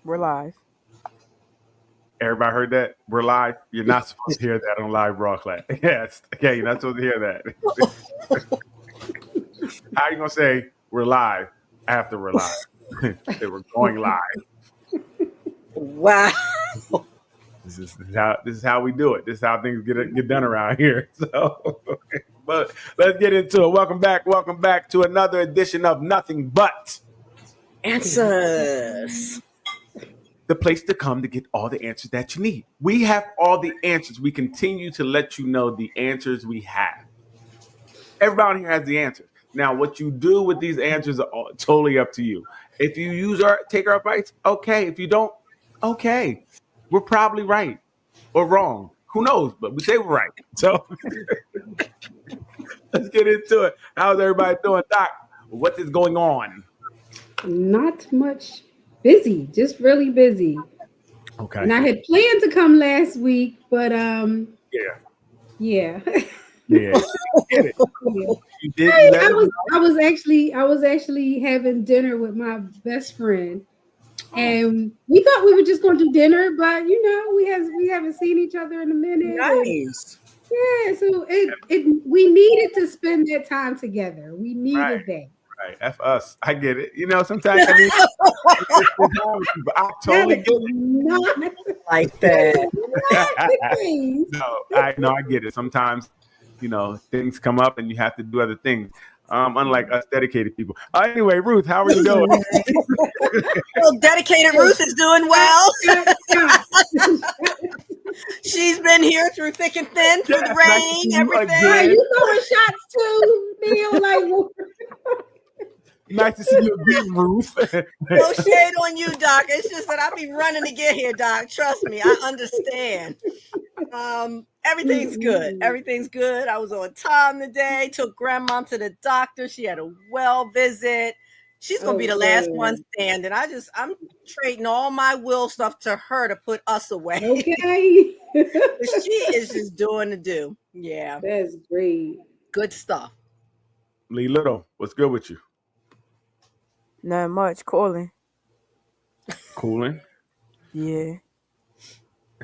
We're live. Everybody heard that? We're live. You're not supposed to hear that on live broadcast. Yes. Okay, you're not supposed to hear that. How are you gonna say we're live after we're live? They were going live. Wow. This is how we do it. This is how things get done around here. So, but let's get into it. Welcome back to another edition of Nothing But Answers. The place to come to get all the answers that you need. We have all the answers. We continue to let you know the answers we have. Everybody here has the answers. Now, what you do with these answers are totally up to you. If you take our advice, okay. If you don't, okay. We're probably right or wrong. Who knows? But we say we're right. So let's get into it. How's everybody doing, Doc? What is going on? Not much. Busy, just really busy. Okay. And I had planned to come last week, but Yeah. yeah. Yeah. Get it. Yeah. You did. I was actually having dinner with my best friend, and we thought we were just going to do dinner, but we haven't seen each other in a minute. Nice. Yeah, so we needed to spend that time together. We needed that. Right, F us. I get it. Sometimes I totally get it. Not Like that. the case. No, I get it. Sometimes, things come up and you have to do other things. Unlike us dedicated people. Anyway, Ruth, how are you doing? Well, dedicated Ruth is doing well. She's been here through thick and thin, through the rain, everything. Hey, you throwing shots too, Neil? Like, nice to see you again, Ruth. No shade on you, Doc. It's just that I be running to get here, Doc. Trust me, I understand. Everything's good. Everything's good. I was on time today. Took grandma to the doctor. She had a well visit. She's gonna be the last one standing. I'm trading all my will stuff to her to put us away. Okay. She is just doing the do. Yeah. That's great. Good stuff. Lee Little, what's good with you? Not much. Cooling. Cooling? Yeah.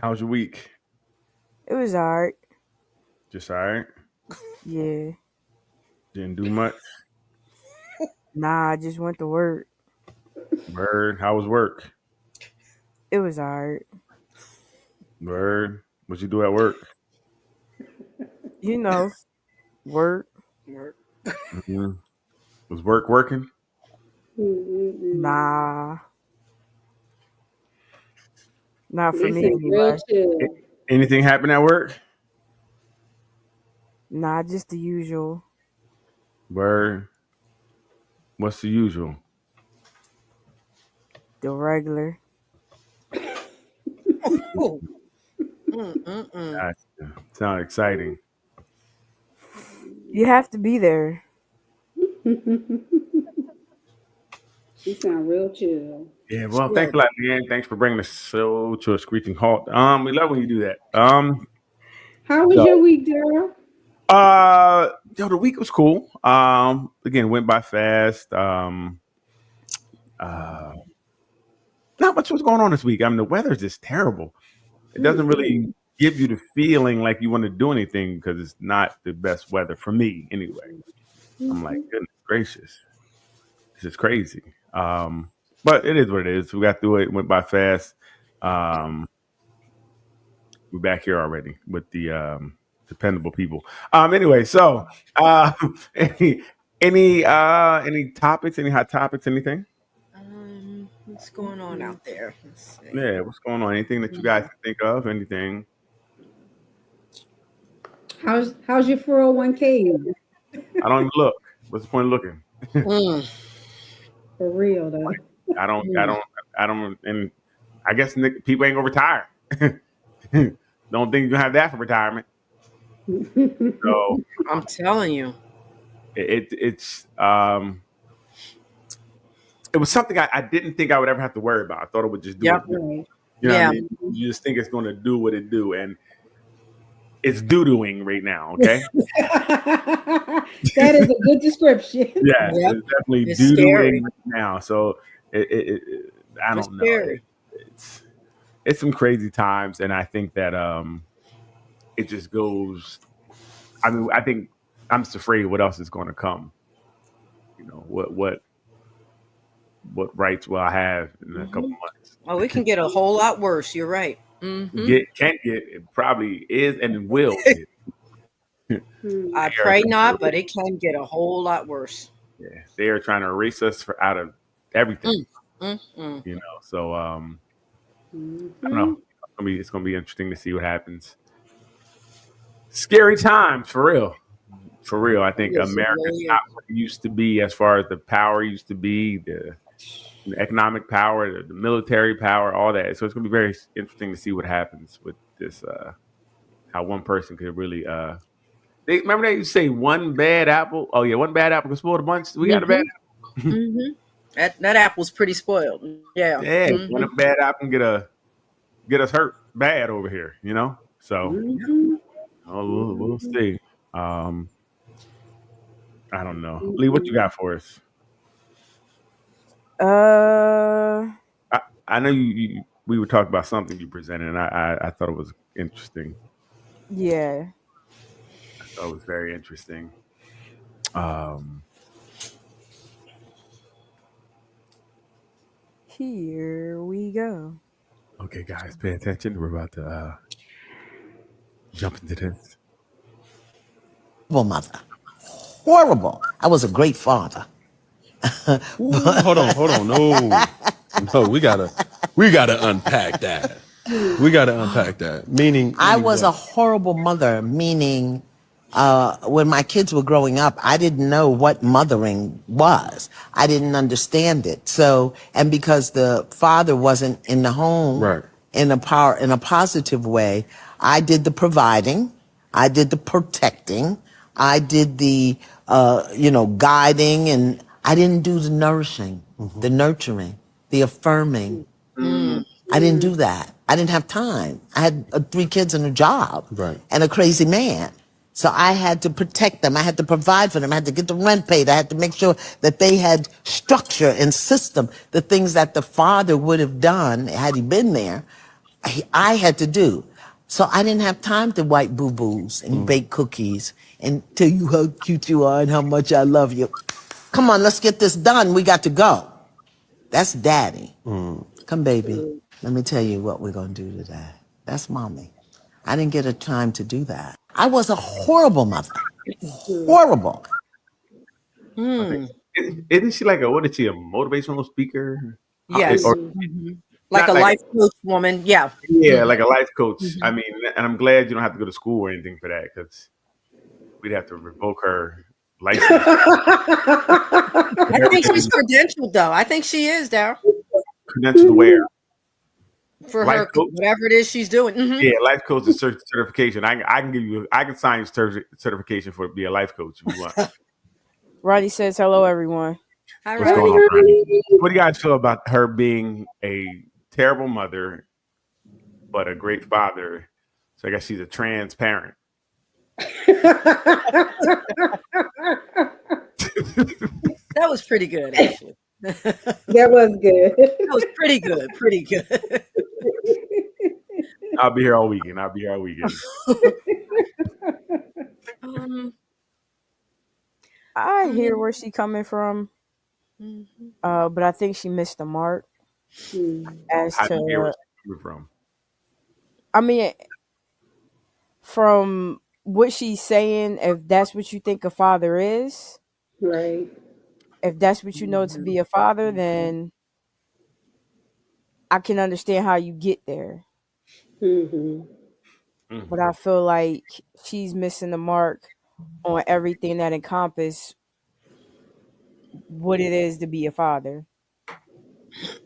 How's your week? It was alright. Just all right? Yeah. Didn't do much? Nah, I just went to work. Word. How was work? It was alright. Word. What you do at work? Work. Mm-hmm. Was work working? Nah. Not for They me said real anyway. chill. Anything happen at work? Nah, just the usual. Word. What's the usual? The regular. Gotcha. Sound exciting. You have to be there. She sound real chill. Yeah, well, thanks a lot, Leanne. Thanks for bringing us to a screeching halt. We love when you do that. How was your week, Daryl? The week was cool. Again, went by fast. Not much was going on this week. I mean, the weather's just terrible. It doesn't really give you the feeling like you want to do anything because it's not the best weather for me anyway. I'm like, goodness gracious, this is crazy. But it is what it is. We got through it. Went by fast. We're back here already with the dependable people. Anyway, so any topics? Any hot topics? Anything? What's going on out there? Let's see. Yeah, what's going on? Anything that you guys can think of? Anything? How's your 401k? I don't even look. What's the point of looking? For real though. I don't, and I guess people ain't gonna retire. Don't think you're gonna have that for retirement. So I'm telling you, it was something I didn't think I would ever have to worry about. I thought it would just do it. Right. You know what I mean? You just think it's going to do what it do, and it's doo-dooing right now. Okay, that is a good description. Yeah, it's definitely doo-dooing right now. So I don't know. it's it's some crazy times, and I think that it just goes. I mean, I think I'm just afraid what else is going to come. You know, what rights will I have in a couple months? Oh, it can get a whole lot worse. You're right. Mm-hmm. Can't get, it probably is and will get. Hmm. I They are, pray not, but it can get a whole lot worse. yeah, they are trying to erase us for out of everything. Mm, mm, mm. You know, so I don't know. Mhm. It's gonna be interesting to see what happens. Scary times for real. For real. I think Yes, it America's really not is. what it used to be as far as the power used to be, the economic power, the military power, all that. So it's gonna be very interesting to see what happens with this. How one person could really. They remember they used to say one bad apple. Oh yeah, one bad apple can spoil the bunch. We got a bad Mm-hmm. apple. Mm-hmm. That apple's pretty spoiled. Yeah. Yeah, Mm-hmm. one bad apple can get us hurt bad over here. You know. So Mhm. we'll Mhm. see. Um, I don't know, Lee. What you Mhm. got for us? Uh, I know we were talking about something you presented, and I thought it was interesting. yeah. I thought it was very interesting. Um, Here we go. okay, guys, pay attention. We're about to jump into this. Mother. Horrible. I was a great father. Ooh, hold on. No, no, we gotta unpack that. We gotta unpack that. I Meaning was a what? horrible mother, meaning when my kids were growing up, I didn't know what mothering was. I didn't understand it. So, and because the father wasn't in the home Right. in a positive way, I did the providing, I did the protecting, I did the guiding, and I didn't do the nourishing, the nurturing, the affirming. Mm. I didn't do that. I didn't have time. I had 3 kids and a job Right. and a crazy man. So I had to protect them. I had to provide for them. I had to get the rent paid. I had to make sure that they had structure and system. The things that the father would have done had he been there, I had to do. So I didn't have time to wipe boo-boos and bake cookies and tell you how cute you are and how much I love you. Come on, let's get this done. We got to go. That's daddy. Come, baby. Let me tell you what we're going to do today. That's mommy. I didn't get a time to do that. I was a horrible mother. Mhm. Horrible. I think Mm. isn't she like a what is she, a motivational speaker? Yes. Or Mhm. Hmm. Like a not like, life coach woman. Yeah. yeah, Hmm. like a life coach. I Hmm. mean, and I'm glad you don't have to go to school or anything for that because we'd have to revoke her license. I think she's Everything credentialed though. I think she is, Daryl, credentialed where for life her coach. whatever it is she's doing. Hmm. Yeah, life coach is certification. I can give you. I can sign your certification for be a life coach if you want. Ronnie says hello, everyone. Hi, What's going Hi, on, Ronnie. Ronnie? Ronnie. What do you guys feel about her being a terrible mother but a great father? So I guess she's a trans parent. That was pretty good, actually. That That was good. was pretty good. Pretty good. I'll be here all weekend. I'll be here all weekend. um, I I hear mean, where she coming from, mhm. but I think she missed the mark Hmm. as How do you hear where to. she's coming from? I mean, from what she's saying, if that's what you think a father is, Right. if that's what you know to be a father, then I can understand how you get there. Mhm. But Mm. I feel like she's missing the mark on everything that encompass what it is to be a father.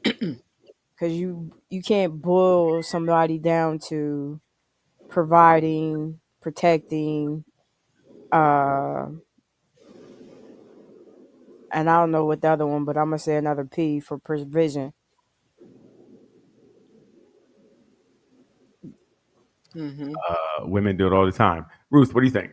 Because you can't boil somebody down to providing, protecting, uh, and I don't know what the other one, but I'm gonna say another P for provision. Hmm. Women do it all the time. Ruth, what do you think?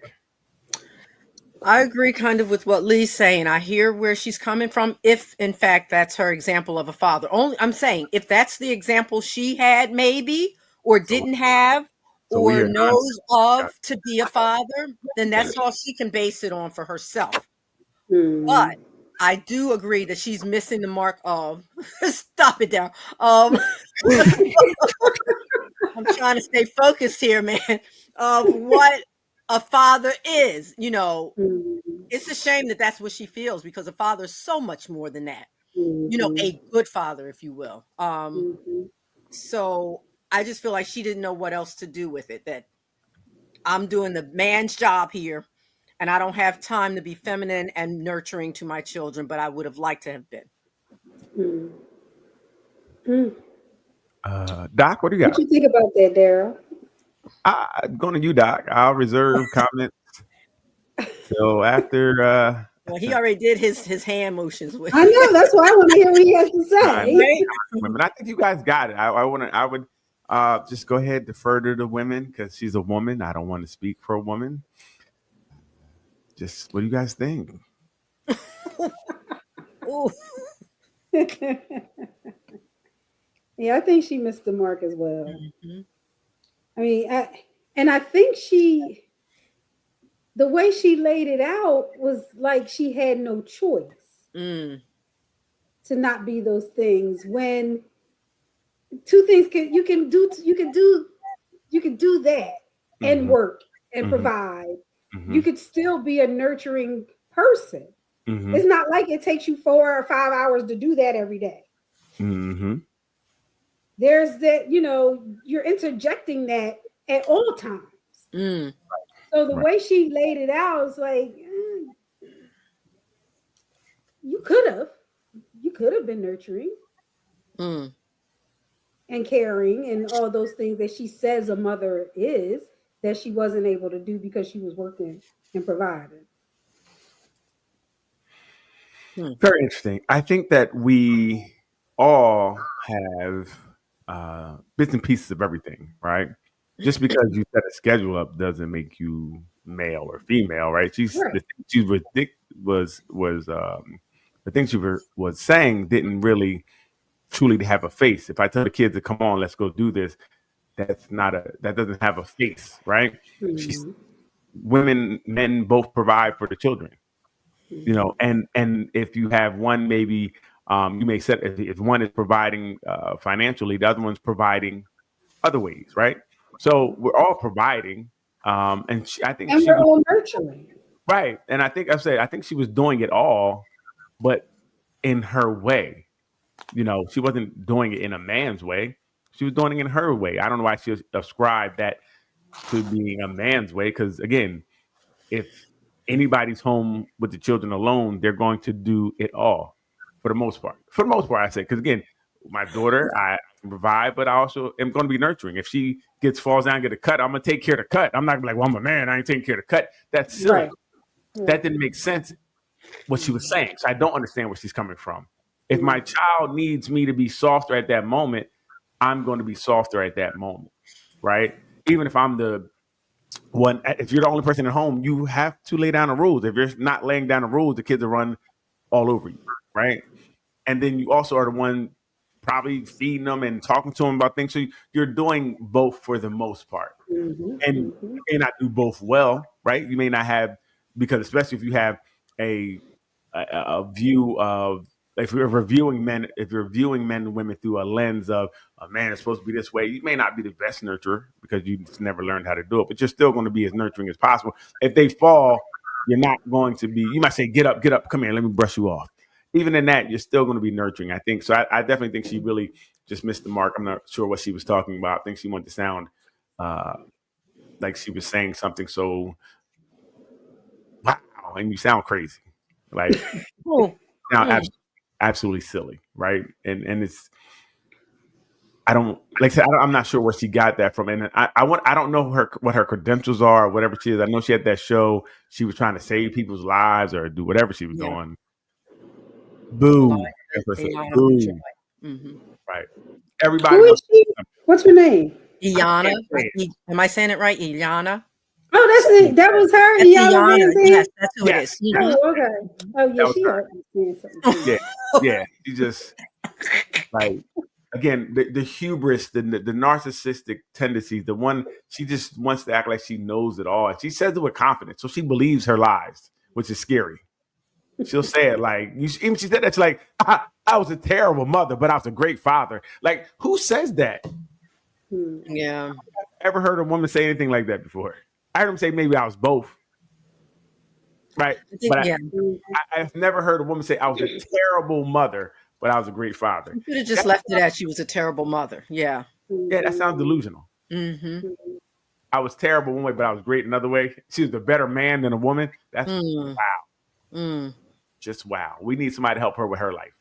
I agree kind of with what Lee's saying. I hear where she's coming from, if in fact that's her example of a father. Only I'm saying if that's the example she had, maybe, or So, didn't have, so we or are nonsense. knows of to be a father, then Got it. that's all she can base it on for herself. But Mm. I do agree that she's missing the mark of stop it down. I'm trying to stay focused here, man, of what a father is. Mm. It's a shame that that's what she feels because a father is so much more than that. Mhm. A good father, if you will. Mhm. So I just feel like she didn't know what else to do with it. That I'm doing the man's job here, and I don't have time to be feminine and nurturing to my children, but I would have liked to have been. Mm. Mm. Doc, what do you What got? you think about that, Daryl? I'm going to you, Doc. I'll reserve comment till after Well, he already did his hand motions with I know. That's why I want to hear what he has to say. right. women. I think you guys got it. I would just go ahead defer to the women because she's a woman. I don't want to speak for a woman. Just what do you guys think? Ooh. Yeah, I think she missed the mark as well. Mhm. I mean, I think the way she laid it out was like she had no choice Mm. to not be those things. When two things you can do that and Mm-hmm. work and Mm-hmm. provide. Mm-hmm. You could still be a nurturing person. Mm-hmm. It's not like it takes you 4 or 5 hours to do that every day. Mm-hmm. There's that, you're interjecting that at all times. Mm. So the Right. way she laid it out is like, you could have been nurturing Mm. and caring and all those things that she says a mother is, that she wasn't able to do because she was working and providing. Mm. Very interesting. I think that we all have bits and pieces of everything, right? Just because you set a schedule up doesn't make you male or female, right? She's Right. the thing she was the thing she was saying didn't really truly have a face. If I tell the kids to come on, let's go do this, that doesn't have a face, right? She's Mm-hmm. women, men both provide for the children, Mm-hmm. and if you have one, maybe you may set if one is providing financially, the other one's providing other ways, right? So we're all providing, and I think And she we're was all nurturing. right, and I think she was doing it all, but in her way. She wasn't doing it in a man's way. She was doing it in her way. I don't know why she ascribed that to being a man's way, because again, if anybody's home with the children alone, they're going to do it all for the most part. For the most part, I say, because again, my daughter, I can provide, but I also am going to be nurturing. If she falls down, get a cut, I'm gonna take care of the cut. I'm not gonna be like, well, I'm a man, I ain't taking care of the cut. That's silly. Right. Right. That didn't make sense what she was Mm-hmm. saying. So I don't understand where she's coming from. If my Mm-hmm. child needs me to be softer at that moment, I'm going to be softer at that moment, right? Even if I'm the one, if you're the only person at home, you have to lay down the rules. If you're not laying down the rules, the kids will run all over you, right? And then you also are the one probably feeding them and talking to them about things. So you're doing both for the most part, and you Mm-hmm. may not do both well, right? You may not have, because especially if you have a a view of, if you're viewing men and women through a lens of a man is supposed to be this way, you may not be the best nurturer because you just never learned how to do it, but you're still going to be as nurturing as possible. If they fall, you're not going to be. You might say, get up, come here, let me brush you off." Even in that, you're still going to be nurturing, I think. So I definitely think she really just missed the mark. I'm not sure what she was talking about. I think she wanted to sound uh, like she was saying something so wow, and you sound crazy, like Oh. now Mm. absolutely silly, right? And it's, I don't, like I said, I'm not sure where she got that from, and I don't know what her credentials are or whatever she is. I know she had that show. She was trying to save people's lives or do whatever she was Yeah. doing. The line Boo! That's what I said. Iana portrayed. Boo! Mm-hmm. Right? Who Everybody is wants. she? What's her name? I Iana. can't say it. Am I saying it right? Iana. Oh, that's it. That was her. That's Iyanla Iyanla. Vanzant. Yes, that's who it Yes, is. yes, Mhm. Oh, okay. Oh, yeah, that was she her. ought to be saying something too. Yeah, yeah. She just like again the hubris, the narcissistic tendencies. The one she just wants to act like she knows it all. And she says it with confidence, so she believes her lies, which is scary. She'll say it like even she said that she's like I was a terrible mother, but I was a great father. Like who says that? Hmm. Yeah. Ever heard a woman say anything like that before? I heard them say maybe I was both, right? I think, But yeah. I've never heard a woman say I was a terrible mother, but I was a great father. You could have just left it at she was a terrible mother. Yeah. Yeah, that sounds delusional. Mm-hmm. I was terrible one way, but I was great another way. She was a better man than a woman. That's Mm. wow. Mm. Just wow. We need somebody to help her with her life.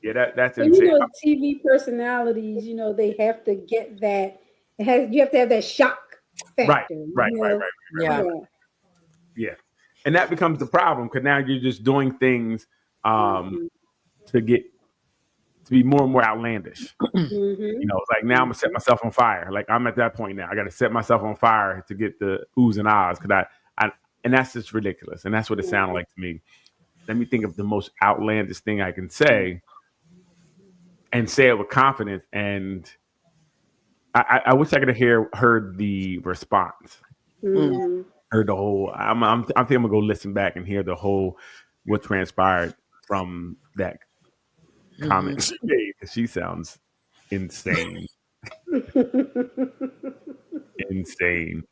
Yeah, that's And insane. TV personalities, they have to get that. You have to have that shock factor. Right. Yeah. Yeah. And that becomes the problem because now you're just doing things to be more and more outlandish. It's like now I'm gonna set myself on fire. Like I'm at that point now. I got to set myself on fire to get the oohs and ahs because and that's just ridiculous. And that's what it sounded like to me. Let me think of the most outlandish thing I can say, and say it with confidence. And I wish I could have heard the response. Heard the whole. I think I'm gonna go listen back and hear the whole what transpired from that comment she made because she sounds insane. Insane.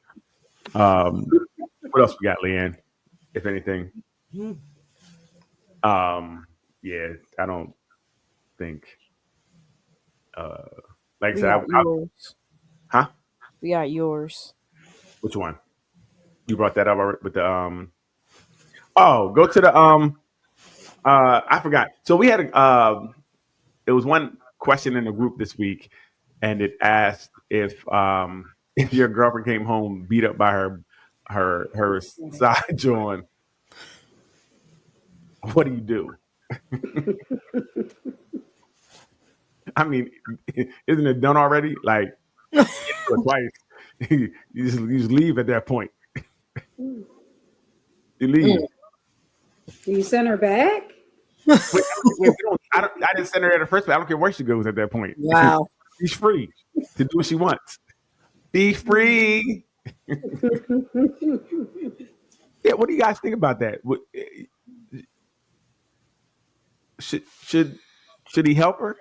What else we got, Leanne? If anything. Yeah, I don't think. Like I We said, got yours. huh? We got yours. Which one? You brought that up already with the Oh, go to the I forgot. So we had it was one question in the group this week, and it asked if your girlfriend came home beat up by her side joint, what do you do? I mean, isn't it done already? Like twice, you just leave at that point. You leave. Do you send her back? I didn't send her there the first place. I don't care where she goes at that point. Wow. She's free to do what she wants. Be free. Yeah, what do you guys think about that? Should he help her?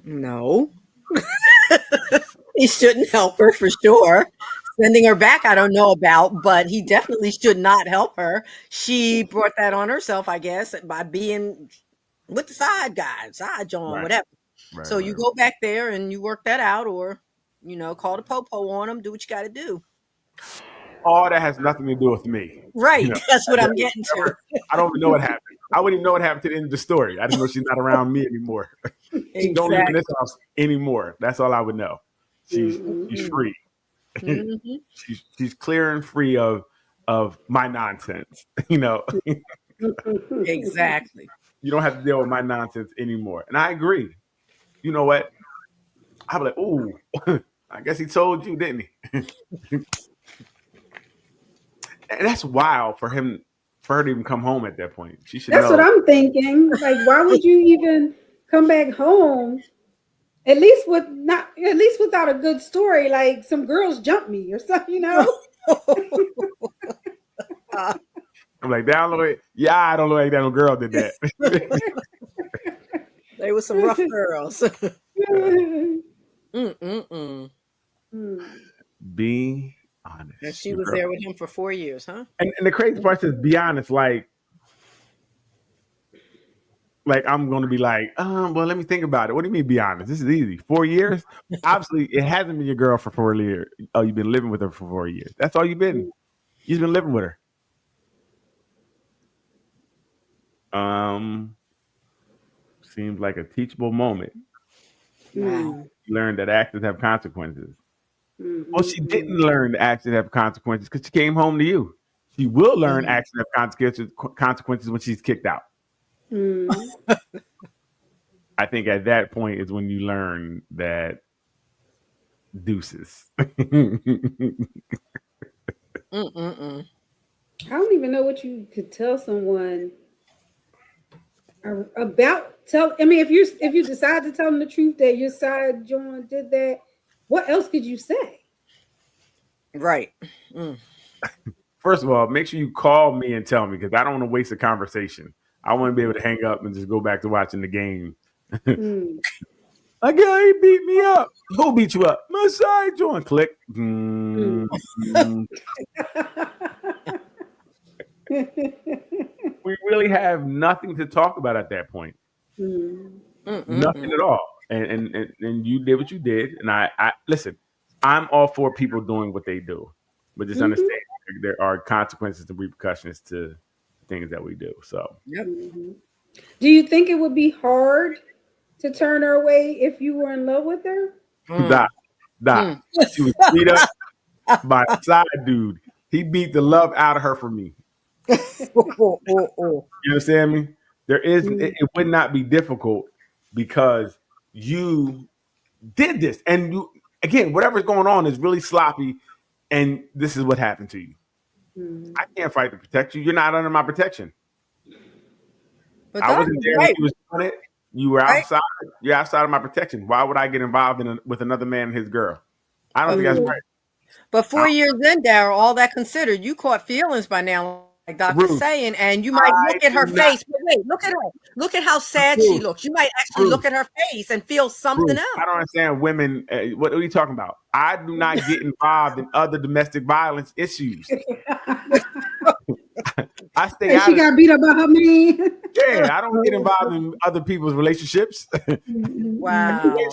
No. He shouldn't help her for sure. Sending her back, I don't know about, but he definitely should not help her. She brought that on herself, I guess, by being with the side John, Right. whatever. Right, So you go back there and you work that out, or call the popo on him. Do what you got to do. All that has nothing to do with me. Right. That's what I'm getting to. I don't even know what happened. I wouldn't even know what happened to the end of the story. I didn't know she's not around me anymore. She don't live in this house anymore. That's all I would know. She's free. Mm-hmm. she's clear and free of my nonsense. Exactly. You don't have to deal with my nonsense anymore. And I agree. You know what? I'd be like, ooh, I guess he told you, didn't he? And that's wild for her to even come home at that point. She should That's know. what I'm thinking. Like, why would you even come back home? At least without a good story, like some girls jumped me or something, I'm like, I don't look like that no girl did that. They were some rough girls. Mm-mm-mm. Be honest. And she was there with him for 4 years, huh? And the crazy part is, be honest, like I'm going to be like, well, let me think about it. What do you mean, be honest? This is easy. 4 years? Obviously, it hasn't been your girl for 4 years. Oh, you've been living with her for 4 years. That's all you've been. You've been living with her. Seems like a teachable moment. Wow. You learned that actions have consequences. Well, she didn't learn that actions have consequences because she came home to you. She will learn actions have consequences when she's kicked out. I think at that point is when you learn that Deuces. Mm-mm-mm. I don't even know what you could tell someone about. Tell. I mean, if you decide to tell them the truth that your side John did that, what else could you say? Right. Mm. First of all, make sure you call me and tell me because I don't want to waste a conversation. I want to be able to hang up and just go back to watching the game. Mm. A guy beat me up. Who beat you up? My side joint. Click. Mm. We really have nothing to talk about at that point. Mm. Nothing at all. And you did what you did. And I listen, I'm all for people doing what they do. But just Mhm. understand there are consequences and repercussions to things that we do. So Yep. Mhm. Do you think it would be hard to turn her away if you were in love with her? Mm. Doc, Doc, Mm. she was beat up by a side dude. He beat the love out of her for me. Oh. You understand me? Mm. It would not be difficult because you did this. And you again, whatever's going on is really sloppy, and this is what happened to you. Mm. I can't fight to protect you. You're not under my protection. But I Doc wasn't is there when right, you was doing it. You were right? outside. You're outside of my protection. Why would I get involved with another man and his girl? I don't But think that's Mm. right. but I 4 years in, Daryl, all that considered, you caught feelings by now, like Doc is Ruth, saying, and you might I look at do her not. face. But wait, look at her. Look at how sad she Ruth, looks. You might actually Ruth, look at her face and feel something Ruth. else. I don't understand women. What are you talking about? I do not get involved in other domestic violence issues. I stay And out she of. got beat up by her man. Yeah, I don't get involved in other people's relationships. Wow.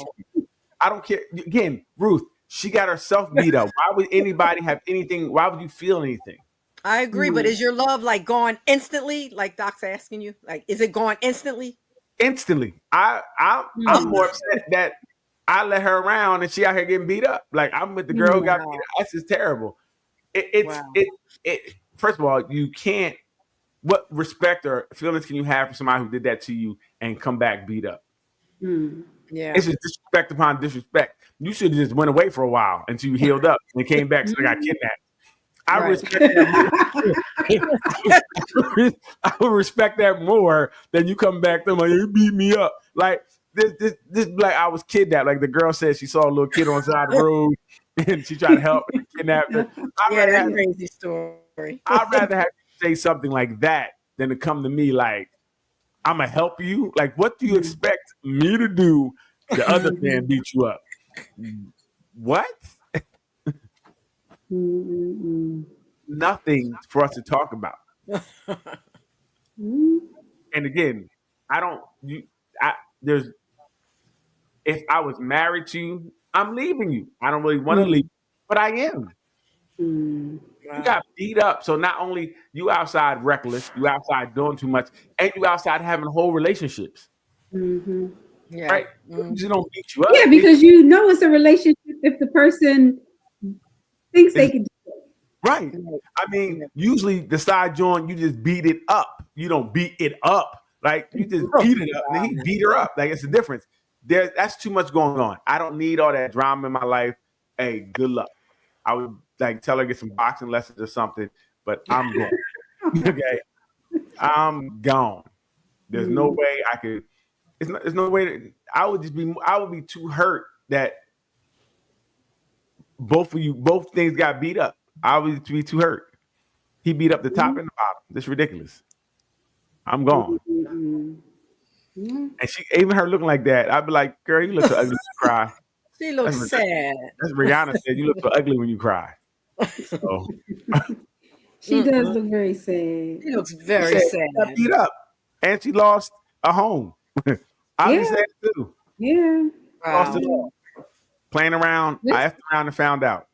I don't care. Again, Ruth, she got herself beat up. Why would anybody have anything? Why would you feel anything? I agree, but Mm. is your love like gone instantly? Like Doc's asking you, like, is it gone instantly? Instantly. I'm Mm. more upset that I let her around and she out here getting beat up. Like I'm with the girl who Mm. got beat Wow. up. That's just terrible. It's Wow. it. First of all, you can't. What respect or feelings can you have for somebody who did that to you and come back beat up? Mm. Yeah. It's just disrespect upon disrespect. You should have just went away for a while until you healed up and came back. So I got Mm. kidnapped. I Right. respect that more. I would respect that more than you come back to like you beat me up. Like this like I was kidnapped. Like the girl said she saw a little kid on the side of the road and she tried to help and kidnapped her. Yeah, that's a crazy story. I'd rather have you say something like that than to come to me like I'm gonna help you. Like what do you Mm. expect me to do? The other man Mhm. beat you up. What? Mm. Nothing for us to talk about. Mm. And again, I don't. You, I there's if I was married to you, I'm leaving you. I don't really want to leave, Mm. but I am. Mm. You Wow. got beat up, so not only you outside reckless, you outside doing too much, and you outside having whole relationships, Mhm. Yeah. right? People Mm. just don't beat you Yeah, up. They because you know it's a relationship if the person thinks they is can do it. right. Right. I mean, Yeah. usually the side joint, you just beat it up. You don't beat it up. Like you just Oh, beat it up, and then he beat her up. Like it's a difference. That's too much going on. I don't need all that drama in my life. Hey, good luck. I would like tell her to get some boxing lessons or something, but I'm going. Okay, I'm gone. There's no Mm. way I could. There's no way. I would just be. I would be too hurt that both things got beat up. I would be too hurt. He beat up the top and the bottom. This is ridiculous. I'm gone. Mm. Mm. And she even her looking like that. I'd be like, girl, you look so ugly when you cry. she That's, looks sad. that's Rihanna said. You look so ugly when you cry. So She does Mm-mm. look very sad. She looks she very said she got sad. beat up and she lost a home. I'll be Yeah, sad too. yeah. Lost it Wow. all. Playing around. I This, effed around and found out.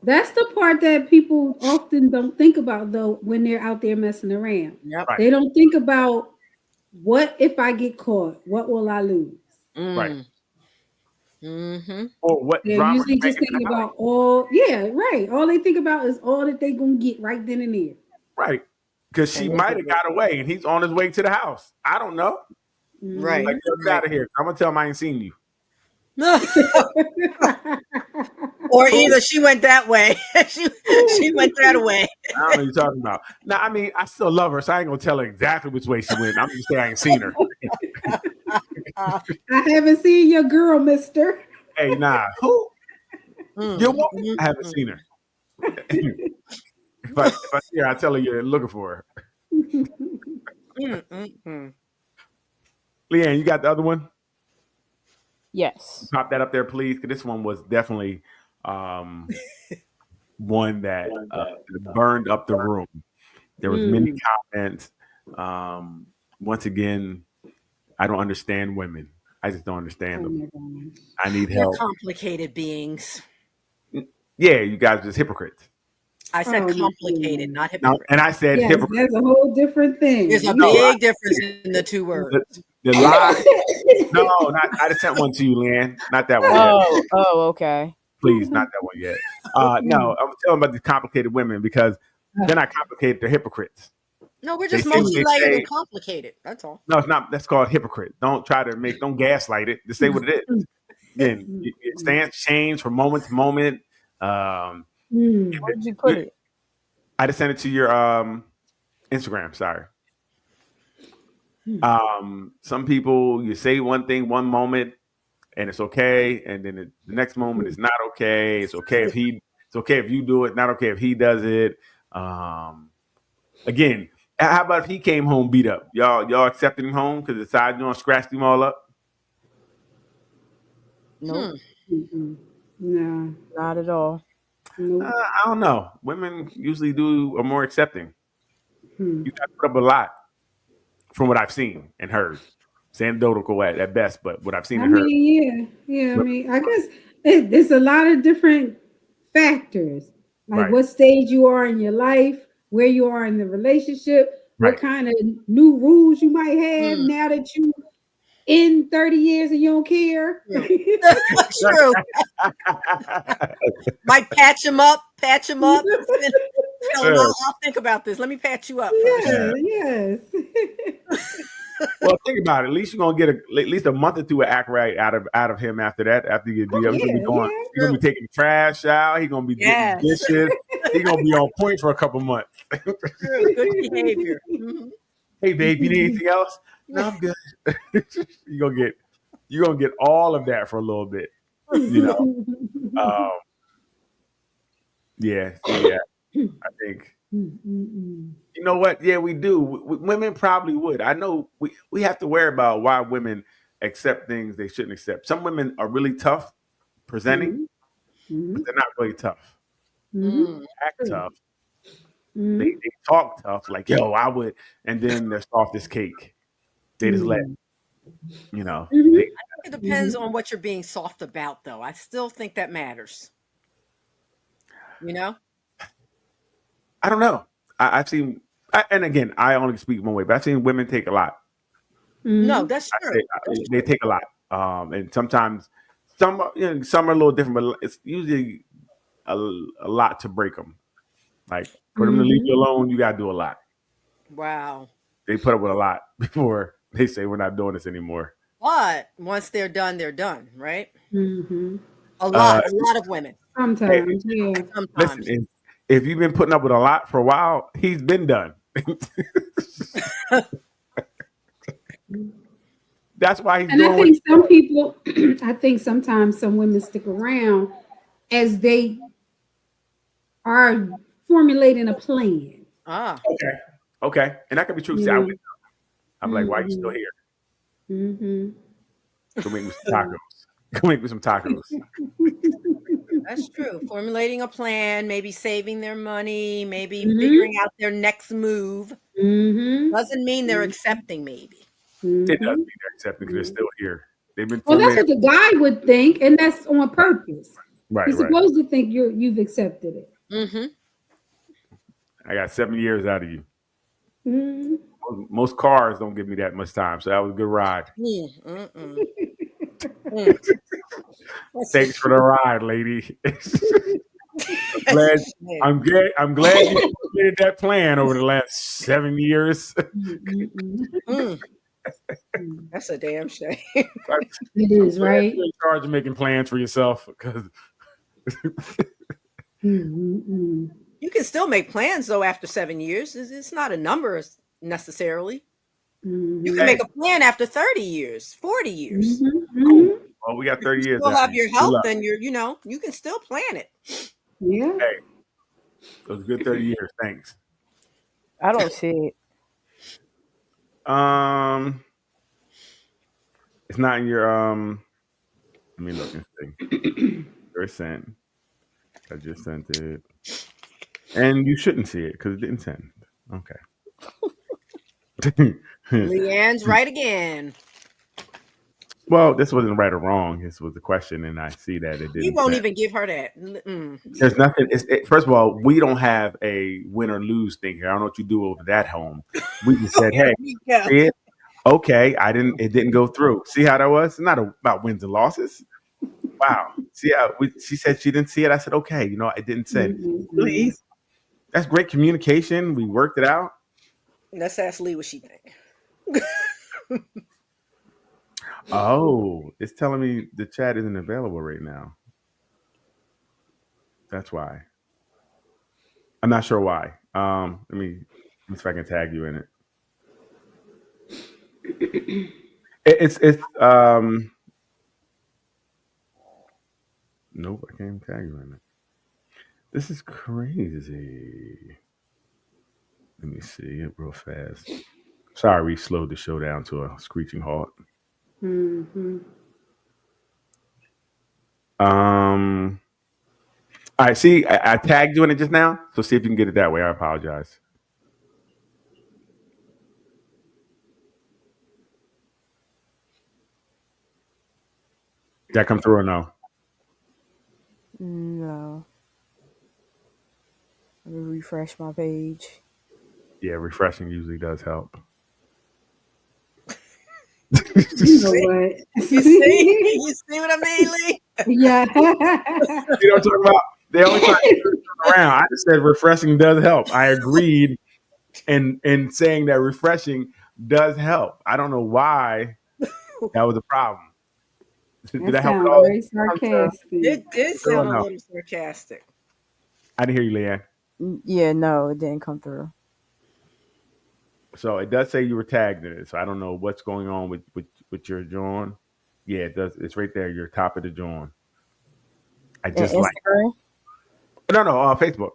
that's the part that people often don't think about though when they're out there messing around. Yep. Right. They don't think about what if I get caught? What will I lose? Right. Mm. Mm-hmm. Or what They're drama usually you just making in thinking the house. about all, yeah, right. All they think about is all that they gonna get right then and there. Right. Because she might have got away and he's on his way to the house. I don't know. Right. Like, Mhm. get Right. out of here. I'm gonna tell him I ain't seen you. Or either she went that way. she went that way. I don't know what you're talking about. Now, I mean, I still love her, so I ain't gonna tell her exactly which way she went. I'm just saying I ain't seen her. I haven't seen your girl, mister. Hey, nah, who? Your woman? I haven't seen her. if I see her, I tell her you're looking for her. Leanne, you got the other one? Yes. Pop that up there, please, because this one was definitely one that burned up the room. There was many comments. Once again, I don't understand women. I just don't understand them. I need They're help. complicated beings. Yeah, you guys are just hypocrites. I said complicated, not hypocrite. And I said hypocrite. That's a whole different thing. There's a big difference in the two words. The lie. No, I just sent one to you, Leanne. Not that one yet. Oh, okay. Please, not that one yet. No, I'm telling about these complicated women because they're not complicated, they're hypocrites. No, we're just multi-layered and complicated. That's all. No, it's not. That's called hypocrite. Don't gaslight it. Just say what it is. Again, your stance change from moment to moment. Where did you put it? I just sent it to your Instagram. Sorry. Some people, you say one thing one moment and it's okay, and then the next moment it's not okay. It's okay if you do it, not okay if he does it. Again, how about if he came home beat up? Y'all accepted him home because the side joint scratched him all up? No. No, Not at all. nope. I don't know. Women usually are more accepting. You got to put up a lot from what I've seen and heard. It's anecdotal at best, but what I've seen and heard. Yeah. I mean, I guess there's a lot of different factors, like Right. what stage you are in your life, where you are in the relationship, what kind of new rules you might have now that you in 30 years and you don't care. True. Might patch him up. Tell him, I'll think about this. Let me patch you up first. Yes. Well, think about it. At least you're gonna get at least a month or two of act right out of him after that. After you do, he's gonna be taking trash out. He's gonna be getting dishes. He's gonna be on point for a couple months. True. Good behavior. Hey, babe, you need anything else? No, I'm good. You're gonna get all of that for a little bit. Yeah. I think. You know what? Yeah, we do. Women probably would. I know we have to worry about why women accept things they shouldn't accept. Some women are really tough presenting, but they're not really tough. Act tough. They talk tough, like, yo, I would, and then they're soft as cake. They just let, I think it depends on what you're being soft about, though. I still think that matters. I don't know. I've seen, and again, I only speak one way, but I've seen women take a lot. No, that's true. They take a lot, and sometimes some are a little different, but it's usually a lot to break them. Like for them to leave you alone, you gotta do a lot. Wow. They put up with a lot before they say we're not doing this anymore. But once they're done, right? A lot of women. Sometimes, Sometimes. Listen, if you've been putting up with a lot for a while, he's been done. That's why he's doing. I think some people, I think sometimes some women stick around as they are formulating a plan. Okay, and that could be true. See, I'm like, why are you still here? Go make me some tacos. Go make me some tacos. That's true. Formulating a plan, maybe saving their money, maybe figuring out their next move. Doesn't mean they're accepting, maybe. It does mean they're accepting because they're still here. They've been. Well, that's what the guy would think, and that's on purpose. Right. He's supposed to think you've accepted it. I got 7 years out of you. Most cars don't give me that much time, so that was a good ride. Thanks for the ride, lady. I'm glad you completed that plan over the last 7 years. That's a damn shame. It is, right? You're in charge of making plans for yourself because Mm-hmm. You can still make plans though after 7 years. It's not a number necessarily. You can Mm-hmm. make hey, a plan after 30 years, 40 years. cool. Mm-hmm. Well, we got If 30 you years still now. have your Good health, luck. then you can still plan it. Yeah. Hey, those good 30 years. Thanks. I don't see it. Um, it's not in your let me look and see. You're sent. I just sent it. And you shouldn't see it because it didn't send. Okay. Leanne's right again. Well, this wasn't right or wrong. This was the question, and I see that it We didn't won't send. even give her that. There's nothing. First of all, we don't have a win or lose thing here. I don't know what you do over that home. We just said, Here hey, we go. see it? Okay, I didn't. It didn't go through. See how that was? It's not about wins and losses. Wow. See how she said she didn't see it. I said, okay, I didn't send. Really Mm-hmm. easy. That's great communication. We worked it out. Let's ask Lee what she think. Oh, it's telling me the chat isn't available right now. That's why. I'm not sure why. Let me see if I can tag you in it. It's nope, I can't tag you in it. This is crazy. Let me see it real fast. Sorry, we slowed the show down to a screeching halt. Mm-hmm. All right, see, I tagged you in it just now, so see if you can get it that way. I apologize. Did that come through or no? No. Let me refresh my page. Yeah, refreshing usually does help. You know what? You see? You see what I mean, Lee? Yeah. You know what I'm talking about? They always try to turn around. I just said refreshing does help. I agreed in saying that refreshing does help. I don't know why that was a problem. Did That I help at sounds all? very Come through. sarcastic. It did Or sound a no? little sarcastic. I didn't hear you, Leanne. Yeah, no, it didn't come through. So it does say you were tagged in it. So I don't know what's going on with your John. Yeah, it does. It's right there. You're top of the John. I And just like. Instagram. No, Facebook.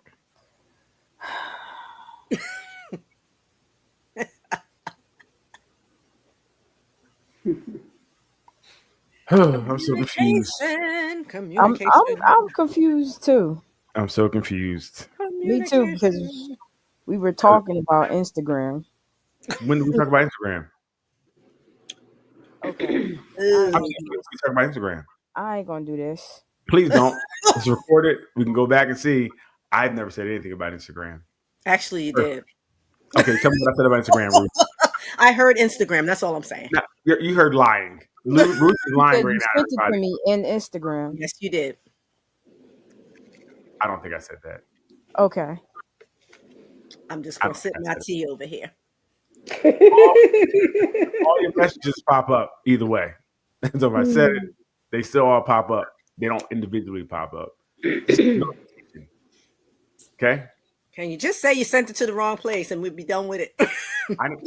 I'm so confused. Communication. I'm I'm Communication. I'm confused too. I'm so confused. Me too, because Communication. we were talking about Instagram. When did we talk about Instagram? Okay. I ain't I Ugh. gonna mean, do we this. talk about Instagram. I ain't gonna do this. Please don't. It's recorded. We can go back and see. I've never said anything about Instagram. Actually, you did. Okay, tell me what I said about Instagram, Ruth. I heard Instagram. That's all I'm saying. Now, you heard lying. Ruth is You lying said right you now, sent it to everybody. me in Instagram. Yes, you did. I don't think I said that. Okay. I'm just I gonna don't sip think my I said tea over here. all your messages pop up either way. So if I said it, they still all pop up. They don't individually pop up. Just notification. Okay? Can you just say you sent it to the wrong place and we'd be done with it? I can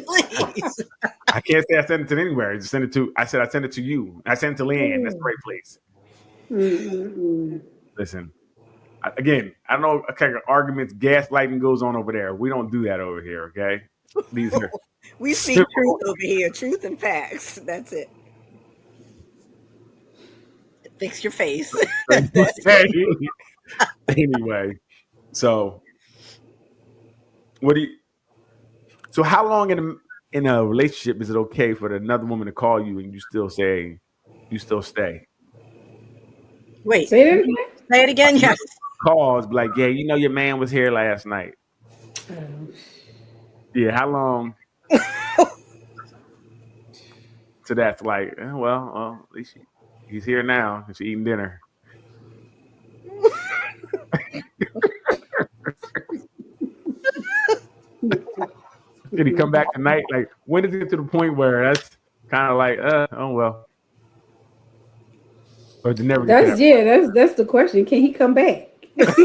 Please. I can't say I sent it to anywhere. I just sent it to. I said I sent it to you. I sent it to Leanne. That's the right place. Listen, again, I don't know what kind of arguments, gaslighting goes on over there. We don't do that over here. Okay, these are We speak truth simple. over here, truth and facts. That's it. Fix your face. That's it. Anyway, so what do you? So how long in a relationship is it okay for another woman to call you and you still say you still stay? Wait, Say that again. say it again. Yes. Calls be like, yeah, your man was here last night. Yeah, how long? So that's like, well, at least he's here now. He's eating dinner. Did he come back tonight? Like, when does it get to the point where that's kind of like, oh well, or did it never get to that That's the question. Can he come back? Right.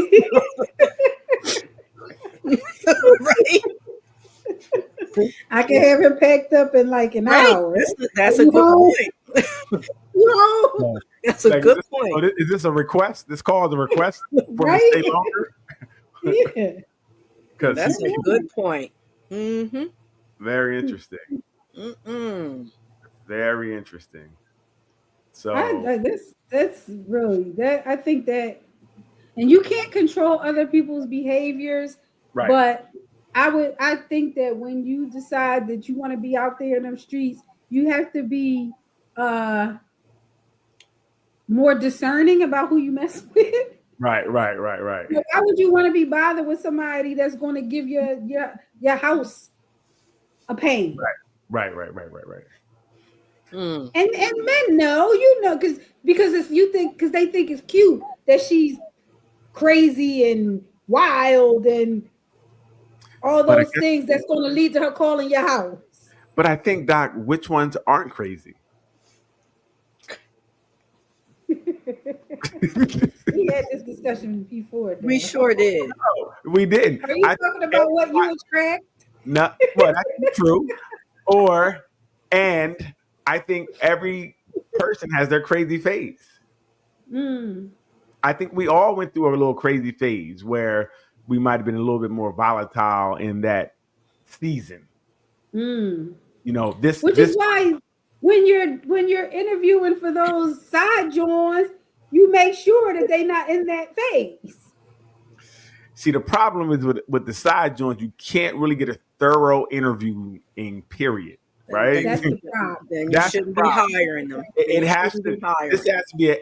I can have him packed up in like an Right. hour. That's a good point. point? That's a Like, good point. is this a request? This call is a request for me to Right? stay longer? Yeah. Because That's a good point. Mm-hmm. very interesting. Mm-mm. Very interesting. So That's really that. I think that, and you can't control other people's behaviors, right. but I think that when you decide that you want to be out there in them streets, you have to be more discerning about who you mess with. Right. Why would you want to be bothered with somebody that's going to give your house a pain? Right. Mm. And men know, because they think it's cute that she's crazy and wild and all those things that's going to lead to her calling your house. But I think, Doc, which ones aren't crazy? We had this discussion before. We sure did. No, we didn't. Are you talking about what you attract? No, well, that's true. And I think every person has their crazy phase. I think we all went through a little crazy phase where we might have been a little bit more volatile in that season. You know, which is why when you're interviewing for those side joints, you make sure that they're not in that phase. See, the problem is with the side joints, you can't really get a thorough interviewing period, right? That's the problem. Then you shouldn't be hiring them. It has to. This has to be an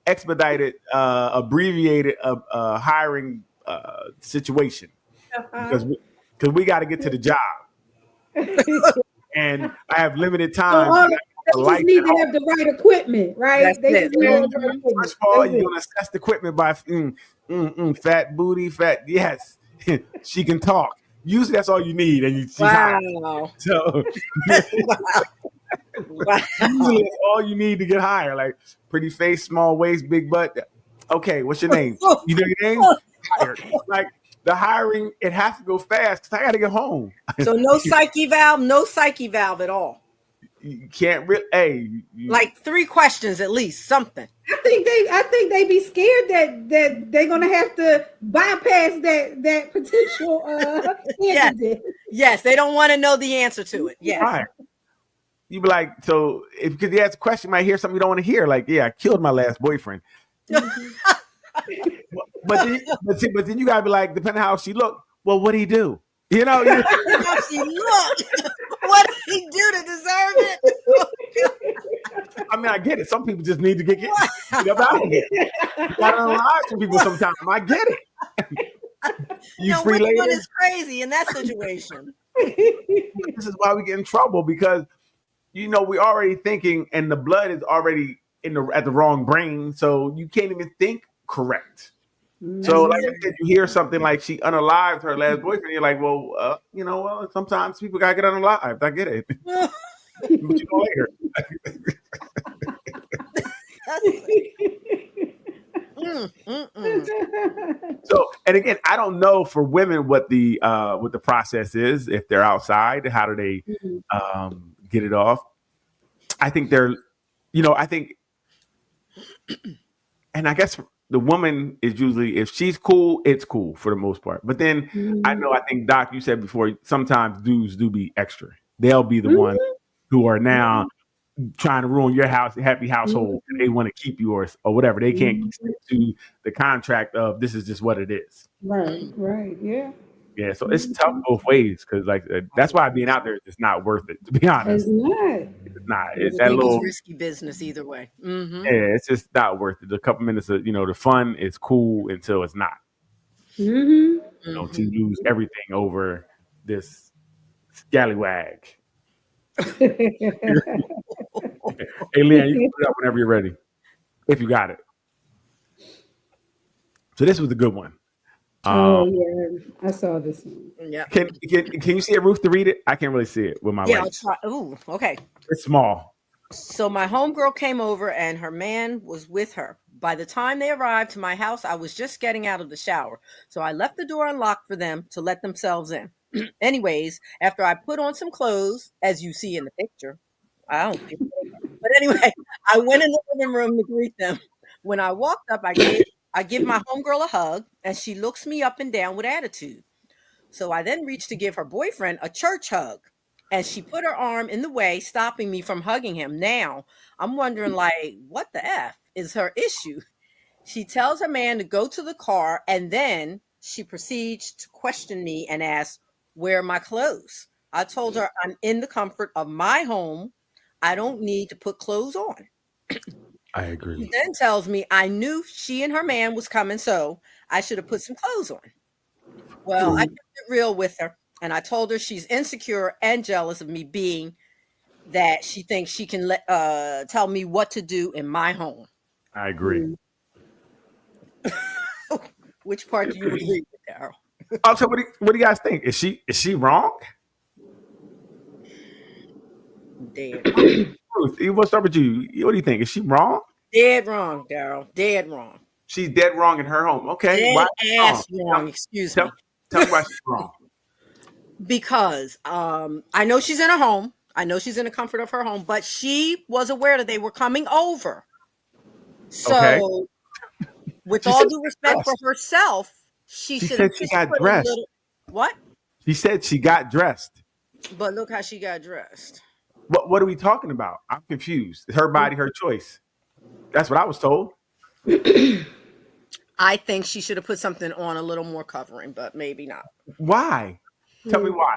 expedited, abbreviated hiring situation because we got to get to the job, and I have limited time. They just need to have the right equipment, right? First of all, you're gonna assess the equipment by fat booty, yes, she can talk. Usually, that's all you need, and she's hot. So, usually, that's all you need to get hired. Like pretty face, small waist, big butt. Okay, what's your name? You know your name? Like the hiring, it has to go fast because I got to get home. So no psyche valve at all. You can't really. Like 3 questions at least, something. I think they be scared that they're gonna have to bypass that potential candidate. Yes, they don't want to know the answer to it. Yes. Right. You be like, so because he asks a question, you might hear something you don't want to hear. Like, yeah, I killed my last boyfriend. but then you gotta be like, depending on how she looked, well, what did he do? You know, how she looked. What did he do to deserve it? I mean, I get it. Some people just need to get out of here. You gotta unalive some people sometimes. I get it. Which one is crazy in that situation? This is why we get in trouble because we're already thinking, and the blood is already at the wrong brain, so you can't even think correct. So, like I said, you hear something like she unalived her last boyfriend. You're like, well, sometimes people gotta get unalived. I get it. But you know later. So, and again, I don't know for women what the process is. If they're outside, how do they get it off? I think and I guess the woman is usually, if she's cool, it's cool for the most part. But then I think, Doc, you said before, sometimes dudes do be extra. They'll be the ones who are now trying to ruin your happy household. And they want to keep yours or whatever. They can't stick to the contract of this is just what it is. Right. Yeah. Yeah, so it's tough both ways because that's why being out there is just not worth it. To be honest, it's not. It's that little risky business either way. Mm-hmm. Yeah, it's just not worth it. A couple minutes of the fun is cool until it's not. To lose everything over this scallywag. Hey, Leanne, you can put it up whenever you're ready, if you got it. So this was a good one. Oh yeah, I saw this one. Yeah. Can you see it, Ruth, to read it? I can't really see it with my Yeah, light. I'll try. Ooh, okay. It's small. So my homegirl came over and her man was with her. By the time they arrived to my house, I was just getting out of the shower. So I left the door unlocked for them to let themselves in. Anyways, after I put on some clothes, as you see in the picture, I don't see it. But anyway, I went in the living room to greet them. When I walked up, I give my homegirl a hug, and she looks me up and down with attitude. So I then reached to give her boyfriend a church hug, and she put her arm in the way, stopping me from hugging him. Now I'm wondering, like, what the F is her issue? She tells her man to go to the car, and then she proceeds to question me and asks, "Where are my clothes?" I told her I'm in the comfort of my home. I don't need to put clothes on. I She agree. then tells me I knew she and her man was coming, so I should have put some clothes on. Well, I kept it real with her, and I told her she's insecure and jealous of me being that she thinks she can tell me what to do in my home. I agree. Which part do you agree with, Daryl? Also, what do you guys think? Is she wrong? Dead. Ruth, we'll start with you. What do you think? Is she wrong? Dead wrong, Daryl. Dead wrong. She's dead wrong in her home. Okay, Dead why? ass wrong, excuse me. Tell me why she's wrong. Because I know she's in her home. I know she's in the comfort of her home, but she was aware that they were coming over. So, Okay. with She all said due respect for herself, she should have said she got dressed. What? She said she got dressed. But look how she got dressed. What are we talking about? I'm confused. Her body, her choice. That's what I was told. I think she should have put something on a little more covering, but maybe not. Why? Tell me why.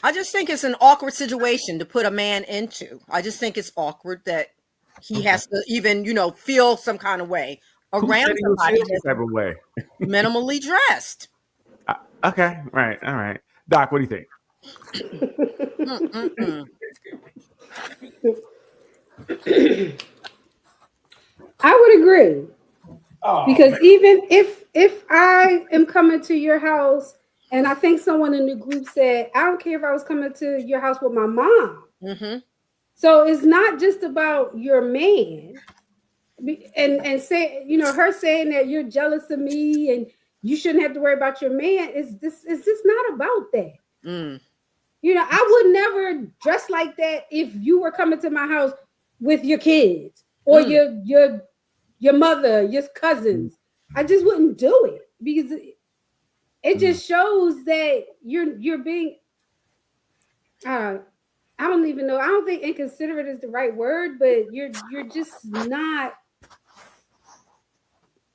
I just think it's an awkward situation to put a man into. I just think it's awkward that he has to even, feel some kind of way Who around said he would somebody feel some type of way? that's minimally dressed. Okay, right, all right. Doc, what do you think? I would agree. Because even if I am coming to your house, and I think someone in the group said, I don't care if I was coming to your house with my mom. Mm-hmm. So it's not just about your man, and say, her saying that you're jealous of me and you shouldn't have to worry about your man. It's just not about that. Mm. I would never dress like that if you were coming to my house with your kids or your mother, your cousins. I just wouldn't do it because it just shows that you're being I don't even know. I don't think inconsiderate is the right word, but you're just not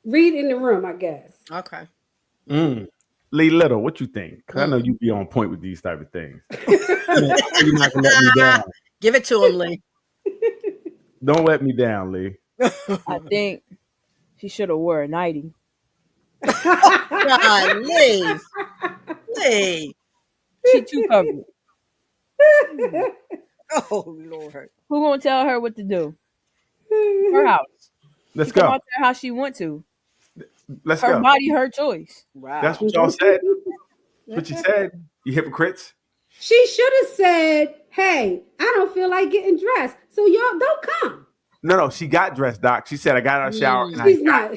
reading the room, I guess. Okay. Lee Little, what you think? Because I know you be on point with these type of things. You're not gonna let me down. Give it to him, Lee. Don't let me down, Lee. I think she should have wore a nightie. Lee. Lee. She too covered. Oh, Lord. Who gonna tell her what to do? Her house. Let's She come go. out there how she want to. Let's Her go. body, her choice. Wow. That's what y'all said. That's what you said. You hypocrites. She should have said, hey, I don't feel like getting dressed, so y'all don't come. No, she got dressed, Doc. She said, I got out of the shower. And She's not.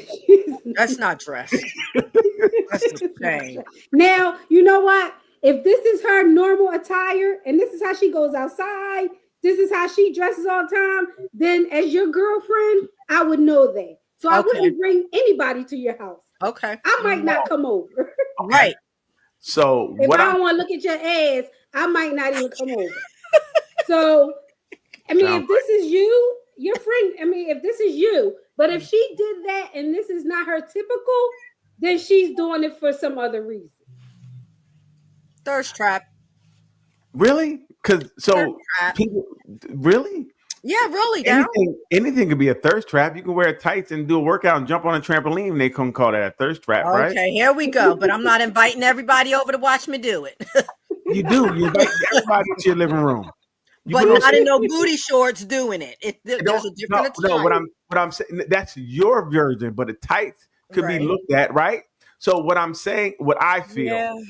That's not dressed. That's the thing. Now, you know what? If this is her normal attire and this is how she goes outside, this is how she dresses all the time, then as your girlfriend, I would know that. So I wouldn't bring anybody to your house. Okay. I might not come over. Right. So If what I don't want to look at your ass, I might not even come over. So, I mean, if this is you, your friend, if this is you, but if she did that and this is not her typical, then she's doing it for some other reason. Thirst trap. Really? Because people really? Yeah, really. Anything could be a thirst trap. You can wear tights and do a workout and jump on a trampoline. They couldn't call that a thirst trap, right? Okay, here we go. But I'm not inviting everybody over to watch me do it. You do. You invite everybody into your living room. But not in no booty shorts doing it. There's a different No, what I'm saying, that's your version, but the tights could be looked at, right? So what I'm saying, what I feel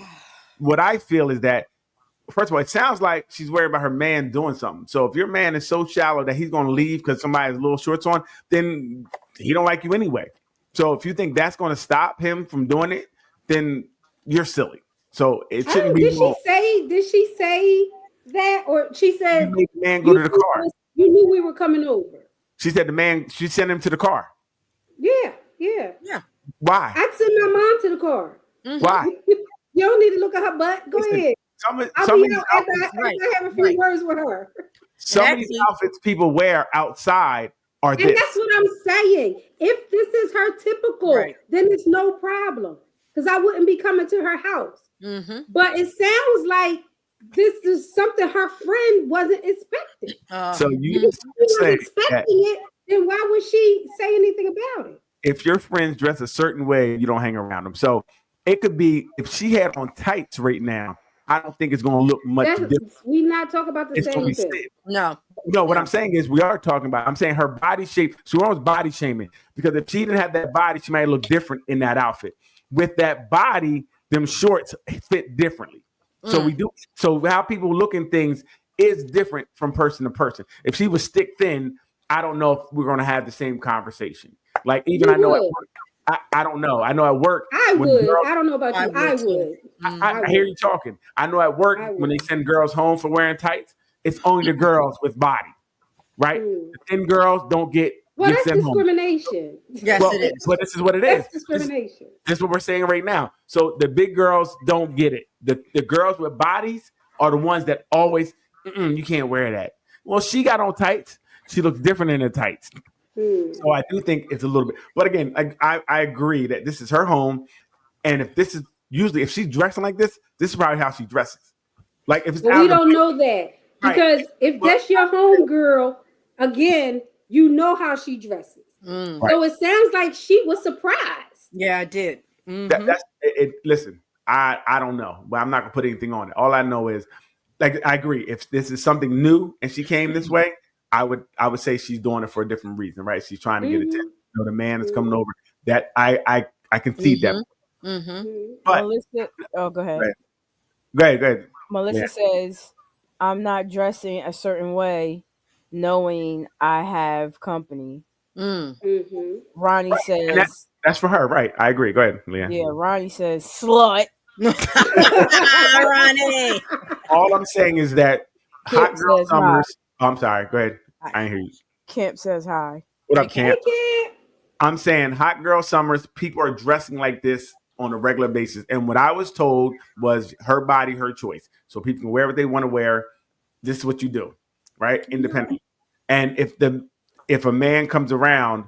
is that, first of all, it sounds like she's worried about her man doing something. So if your man is so shallow that he's going to leave because somebody has little shorts on, then he don't like you anyway. So if you think that's going to stop him from doing it, then you're silly. So it shouldn't be. Did she say that, or she said you made the man go to the car? You knew we were coming over. She said she sent him to the car. Yeah. Why? I'd send my mom to the car. Mm-hmm. Why? You don't need to look at her butt. Go ahead. I'll be out after I have a few words with her. Some of these outfits people wear outside are this. And that's what I'm saying. If this is her typical, then it's no problem. Because I wouldn't be coming to her house. Mm-hmm. But it sounds like this is something her friend wasn't expecting. So you wasn't expecting it, then why would she say anything about it? If your friends dress a certain way, you don't hang around them. So it could be if she had on tights right now, I don't think it's going to look much different. We not talk about the same thing. No, what I'm saying is we are talking about. I'm saying her body shape. So we're almost body shaming because if she didn't have that body, she might look different in that outfit. With that body, them shorts fit differently. So we do. So how people look in things is different from person to person. If she was stick thin, I don't know if we're going to have the same conversation. Like even I know at work, I don't know. I know at work. I would. I don't know about you. I would. I hear you talking. I know at work when they send girls home for wearing tights, it's only the girls with body, right? The thin girls don't get. Well, that's discrimination. Yes, it is. But this is what it is. That's discrimination. This is what we're saying right now. So the big girls don't get it. The girls with bodies are the ones that always, you can't wear that. Well, she got on tights. She looks different in the tights. So I do think it's a little bit. But again, I agree that this is her home. And if this is usually, if she's dressing like this is probably how she dresses. Like if it's we don't know that. Because if that's your home girl, again, you know how she dresses. So it sounds like she was surprised. Yeah, I did. Mm-hmm. That's it. Listen, I don't know, but I'm not gonna put anything on it. All I know is, like, I agree. If this is something new and she came this way, I would say she's doing it for a different reason, right? She's trying to get attention. You know, the man is coming over. That I can see that. But Melissa, go ahead. Go ahead. Melissa says, "I'm not dressing a certain way, knowing I have company." Ronnie says, that's for her, right? I agree. Go ahead, Leanne. Yeah, Ronnie says, "Slut." Ronnie. All I'm saying is that Hot Girl Summers. Oh, I'm sorry. Go ahead. I ain't hear you. Kemp says hi. What up, Kemp? I'm saying Hot Girl Summers, people are dressing like this on a regular basis. And what I was told was her body, her choice. So people can wear what they want to wear. This is what you do, right? Independently. And if a man comes around,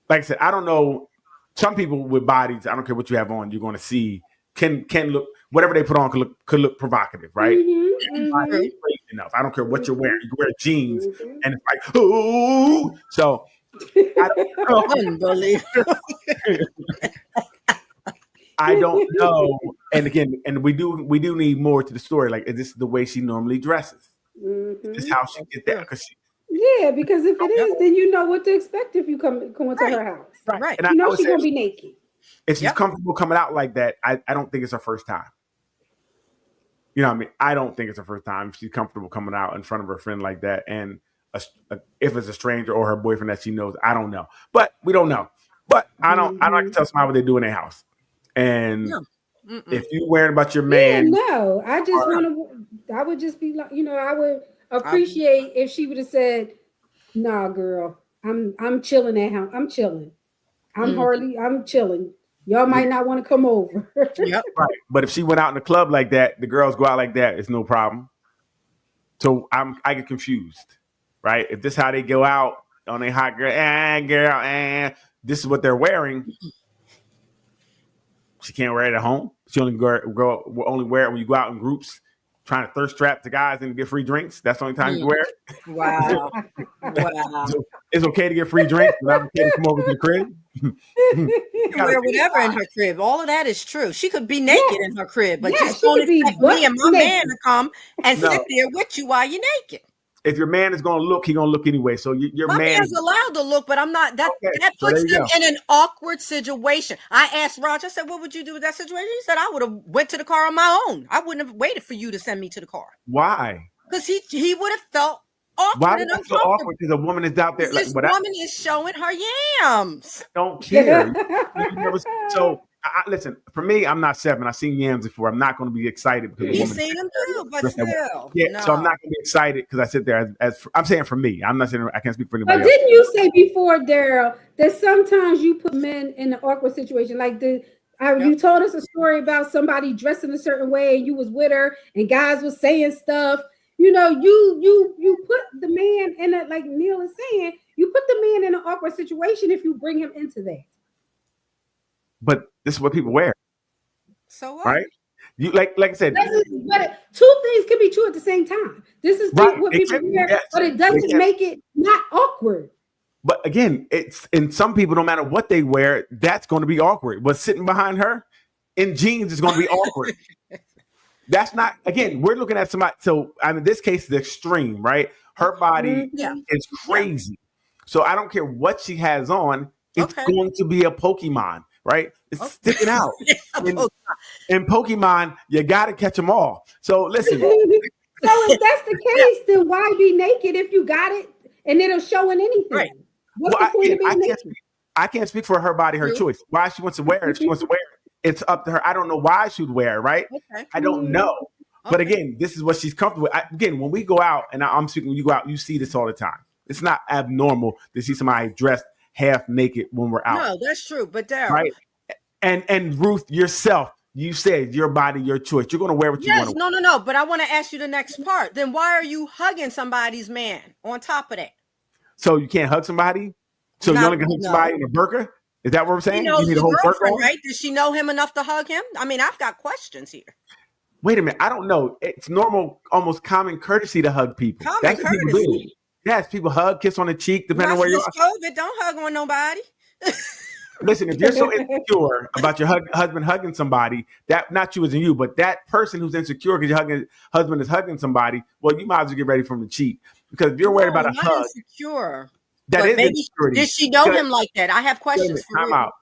like I said, I don't know. Some people with bodies, I don't care what you have on, you're going to see can look, whatever they put on could look provocative, right? Crazy enough. I don't care what you're wearing. You can wear jeans and it's like, ooh. So I don't know. And again, and we do need more to the story. Like, this is the way she normally dresses. This is how she get there. Because if it is, then you know what to expect if you come into her house. Right. And you know she's gonna be naked. If she's comfortable coming out like that, I don't think it's her first time. You know what I mean? I don't think it's her first time. If she's comfortable coming out in front of her friend like that, and if it's a stranger or her boyfriend that she knows, I don't know. But we don't know. But I don't like to tell somebody what they do in their house. And if you worried about your man, I just I would just be like, I would appreciate if she would have said, "Nah, girl, I'm chilling at home. I'm chilling. I'm chilling. Y'all might not want to come over." Yep. Right. But if she went out in the club like that, the girls go out like that, it's no problem. So I get confused, right? If this is how they go out on a hot girl, this is what they're wearing. She can't wear it at home. She only wear it when you go out in groups, trying to thirst trap to guys and get free drinks. That's the only time you wear it. Wow. So it's okay to get free drinks, but I'm okay to come over to the crib. You can wear whatever in her crib. All of that is true. She could be naked in her crib, but just don't expect me and my man to come and sit there with you while you're naked. if your man is going to look, he's going to look anyway. So your My man man's allowed to look, but I'm not. That so puts him in an awkward situation. I asked Roger, I said, what would you do with that situation? He said, I would have went to the car on my own. I wouldn't have waited for you to send me to the car. Why? Because he would have felt awkward Why and would I feel uncomfortable. awkward because a woman is out there? This woman is showing her yams. Don't care. You never, so listen, for me, I'm not 7. I've seen yams before. I'm not going to be excited because He's seen them too, but still. Yeah, no. so I'm not going to be excited because I sit there as I'm saying for me. I'm not saying I can't speak for anybody But else. didn't you say before, Daryl, that sometimes you put men in an awkward situation? Like you told us a story about somebody dressing a certain way and you was with her and guys was saying stuff. You know, you put the man in a, like Neil is saying, you put the man in an awkward situation if you bring him into that. But this is what people wear. So what? Right? You like I said, two things can be true at the same time. This is what people wear, but it doesn't make it not awkward. But again, and some people, no matter what they wear, that's going to be awkward. But sitting behind her in jeans is going to be awkward. That's not, again, we're looking at somebody. So in this case, the extreme, right? Her body is crazy. So I don't care what she has on. It's going to be a Pokemon, right? It's sticking out. In Pokemon, you got to catch them all. So listen. So if that's the case, then why be naked if you got it and it'll show in anything? Right. What's the point of being naked? I can't speak for her body, her choice. Why she wants to wear it, she wants to wear it. It's up to her. I don't know why she would wear it, right? I don't know. But again, this is what she's comfortable with. Again, when we go out, and I'm speaking, when you go out, you see this all the time. It's not abnormal to see somebody dressed half naked when we're out. No, that's true. But Daryl, right? And Ruth, yourself, you said your body, your choice. You're going to wear what you want to wear. No. But I want to ask you the next part. Then why are you hugging somebody's man on top of that? So you can't hug somebody? So you only can hug somebody in a burqa? Is that what we're saying? You need a whole girlfriend, right? Does she know him enough to hug him? I mean, I've got questions here. Wait a minute. I don't know. It's normal, almost common courtesy to hug people. Common courtesy. Yes, people hug, kiss on the cheek, depending on where you are. COVID, don't hug on nobody. Listen, if you're so insecure about your husband hugging somebody, that not you as in you, but that person who's insecure because your husband is hugging somebody, well, you might as well get ready from the cheek. Because if you're worried about a hug. Insecure. That is insecurity. Did she know him like that? I have questions for you. Out.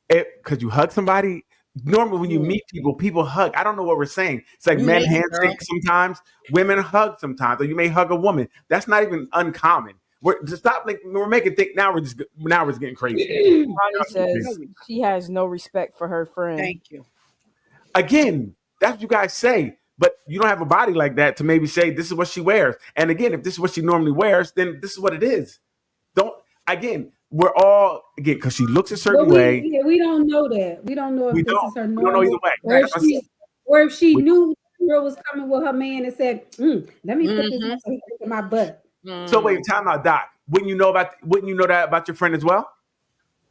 Because you hug somebody. Normally, when you meet people hug. I don't know what we're saying. It's like men handshake sometimes, women hug sometimes, or you may hug a woman. That's not even uncommon. We're making think now we're just getting crazy. Ronnie says she has no respect for her friend. Thank you. Again, that's what you guys say, but you don't have a body like that to maybe say this is what she wears. And again, if this is what she normally wears, then this is what it is. We're all because she looks a certain way. Yeah, we don't know that. We don't know if this is her normal. We don't know either way. Or if she knew the girl was coming with her man and said, "Let me put this in my butt." So wait, time out, Doc. Wouldn't you know that about your friend as well?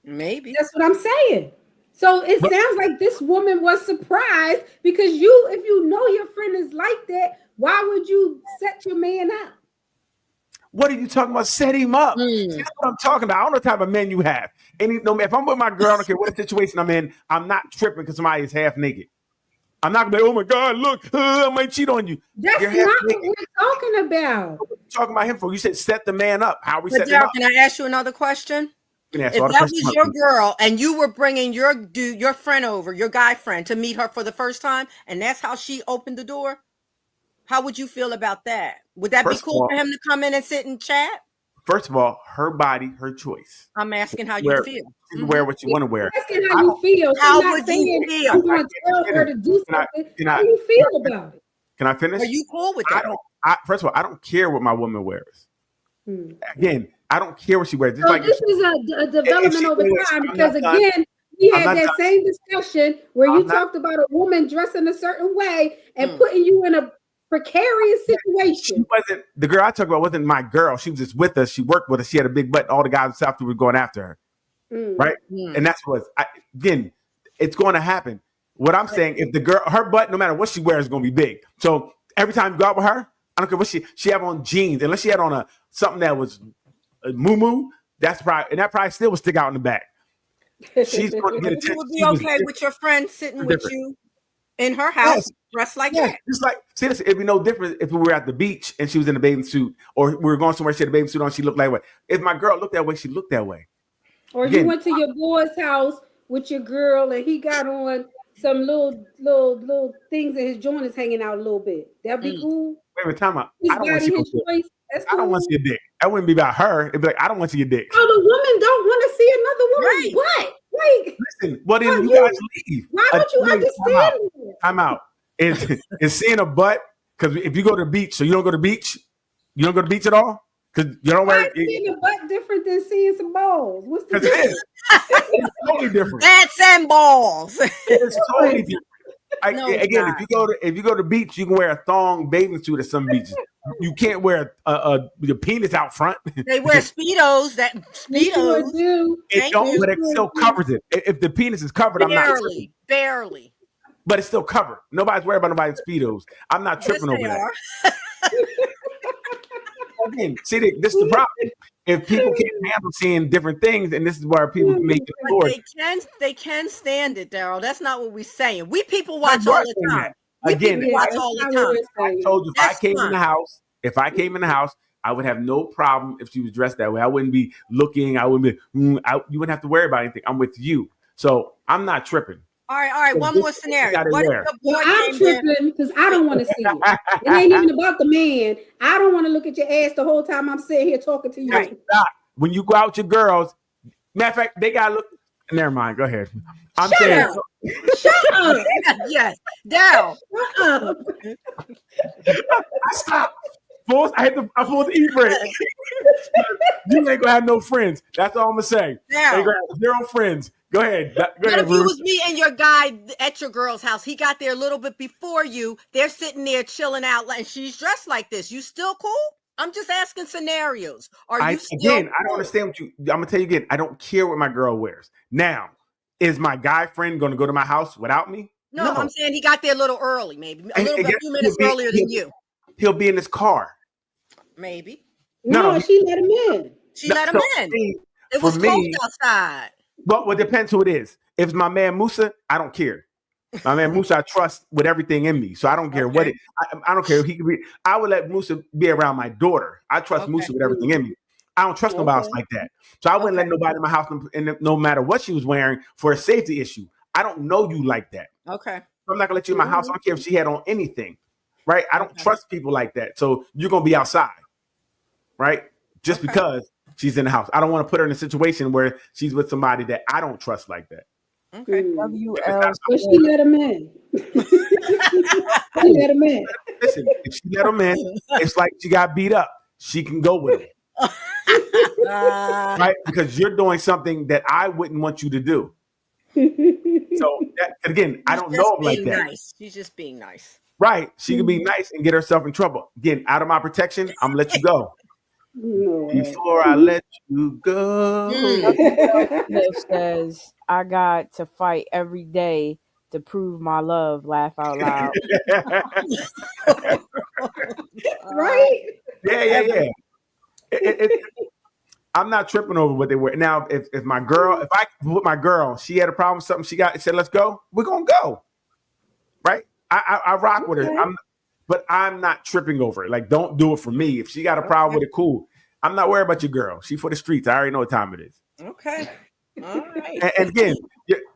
Maybe. That's what I'm saying. So it sounds like this woman was surprised because if you know your friend is like that, why would you set your man up? What are you talking about? Set him up. That's what I'm talking about. I don't know the type of men you have. If I'm with my girl, I don't care what situation I'm in, I'm not tripping because somebody is half naked. I'm not gonna be, oh my God, look, I might cheat on you. That's not what we're talking about. What are you talking about him for? You said set the man up. How are we setting him up? Can I ask you another question? If that was your girl and you were bringing your friend over, your guy friend, to meet her for the first time, and that's how she opened the door, how would you feel about that? Would that be cool for him to come in and sit and chat? First of all, her body, her choice. I'm asking how you feel. You can wear what you want to wear. I'm asking how you feel. How would you feel? I'm going to tell her to do something. How do you feel about it? Can I finish? Are you cool with that? First of all, I don't care what my woman wears. Again, I don't care what she wears. So this is a development over time because again, we had that same discussion where you talked about a woman dressing a certain way and putting you in a precarious situation. The girl I talked about wasn't my girl. She was just with us. She worked with us. She had a big butt. All the guys in South were going after her. Right? And that's what again, it's going to happen. What I'm saying, if the girl, her butt, no matter what she wears, is going to be big. So every time you go out with her, I don't care what she have on jeans, unless she had on something that was a moo-moo, that probably still would stick out in the back. She's going to get attention. You would be okay with your friend sitting with you in her house, dressed like that. Just like, see, this, it'd be no different if we were at the beach and she was in a bathing suit, or we were going somewhere, she had a bathing suit on, she looked that way. If my girl looked that way, she looked that way. Or you went to your boy's house with your girl and he got on some little things and his joint is hanging out a little bit. That'd be cool. Wait a minute, time out. His I don't want to body, see his choice. That's cool. I don't want to see a dick. That wouldn't be about her. It'd be like, I don't want to see your dick. Oh, the woman don't want to see another woman's butt. Like, listen, well then you guys leave. Why don't you understand? Time out. Is seeing a butt, because if you go to the beach, so you don't go to the beach? You don't go to the beach at all? Because you don't wear. Seeing a butt different than seeing some balls. What's the difference? It's totally different. Bats and balls. It's totally different. Again, if you go to the beach, you can wear a thong bathing suit at some beaches. You can't wear your penis out front. They wear speedos. Speedos. It don't, but it still covers it. If the penis is covered, I'm not tripping. Barely. But it's still covered. Nobody's worried about nobody's speedos. I'm not tripping over that. Again, see, this is the problem. If people can't handle seeing different things, and this is where people make it forward. They can stand it, Daryl. That's not what we're saying. We people watch all the time. Again, watch all the time. I told you, if I came in the house, I would have no problem if she was dressed that way. I wouldn't be looking. I wouldn't be. You wouldn't have to worry about anything. I'm with you, so I'm not tripping. All right. One more scenario. I'm tripping because I don't want to see it. It ain't even about the man. I don't want to look at your ass the whole time I'm sitting here talking to you. Right. When you go out with your girls, matter of fact, they gotta look. Never mind. Go ahead. I'm saying. Shut up. Yes. Down. Stop. I pulled the e-brake. You ain't gonna have no friends. That's all I'm gonna say. Now, zero friends. Go ahead. What if it was me and your guy at your girl's house? He got there a little bit before you. They're sitting there chilling out, and she's dressed like this. You still cool? I'm just asking scenarios. Are you still again? cool? I don't understand what you. I'm gonna tell you again. I don't care what my girl wears. Now, is my guy friend going to go to my house without me? No, I'm saying he got there a little early, maybe a few minutes earlier than you. He'll be in his car. Maybe. No, she let him in. Let him in. It was cold outside. Well, it depends who it is. If it's my man Musa, I don't care. My man Musa, I trust with everything in me, so I don't care what it. I don't care. He could be. I would let Musa be around my daughter. I trust Musa with everything in me. I don't trust nobody else like that. So I wouldn't let nobody in my house, and no matter what she was wearing, for a safety issue. I don't know you like that. Okay. I'm not gonna let you in my house. I don't care if she had on anything, right? I don't trust people like that. So you're gonna be outside, right? Just because she's in the house. I don't want to put her in a situation where she's with somebody that I don't trust like that. Okay. But she let him in. She let him in. Listen, if she let him in, it's like she got beat up. She can go with it. Right? Because you're doing something that I wouldn't want you to do. So again, I don't know him like that. Nice. She's just being nice. Right. She can be nice and get herself in trouble. Again, out of my protection, I'm gonna let you go. No. Before I let you go. It says I got to fight every day to prove my love. Laugh out loud. Right? Yeah. I'm not tripping over what they wear. Now, if my girl, if I with my girl, she had a problem with something, she said, let's go, we're gonna go. Right? I rock with her. But I'm not tripping over it. Like, don't do it for me. If she got a problem with it, cool. I'm not worried about your girl. She for the streets. I already know what time it is. Okay. All right. And again,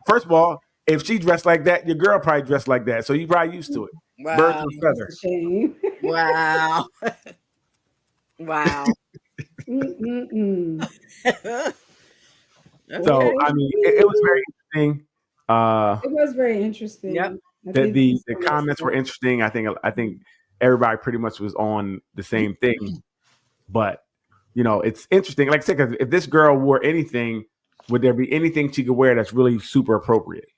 first of all, if she dressed like that, your girl probably dressed like that. So you probably used to it. Wow. Birds of a feather. Wow. Wow. So, I mean, it was very interesting. It was very interesting. Yep. The comments were interesting. I think everybody pretty much was on the same thing. But, it's interesting. Like I said, because if this girl wore anything, would there be anything she could wear that's really super appropriate?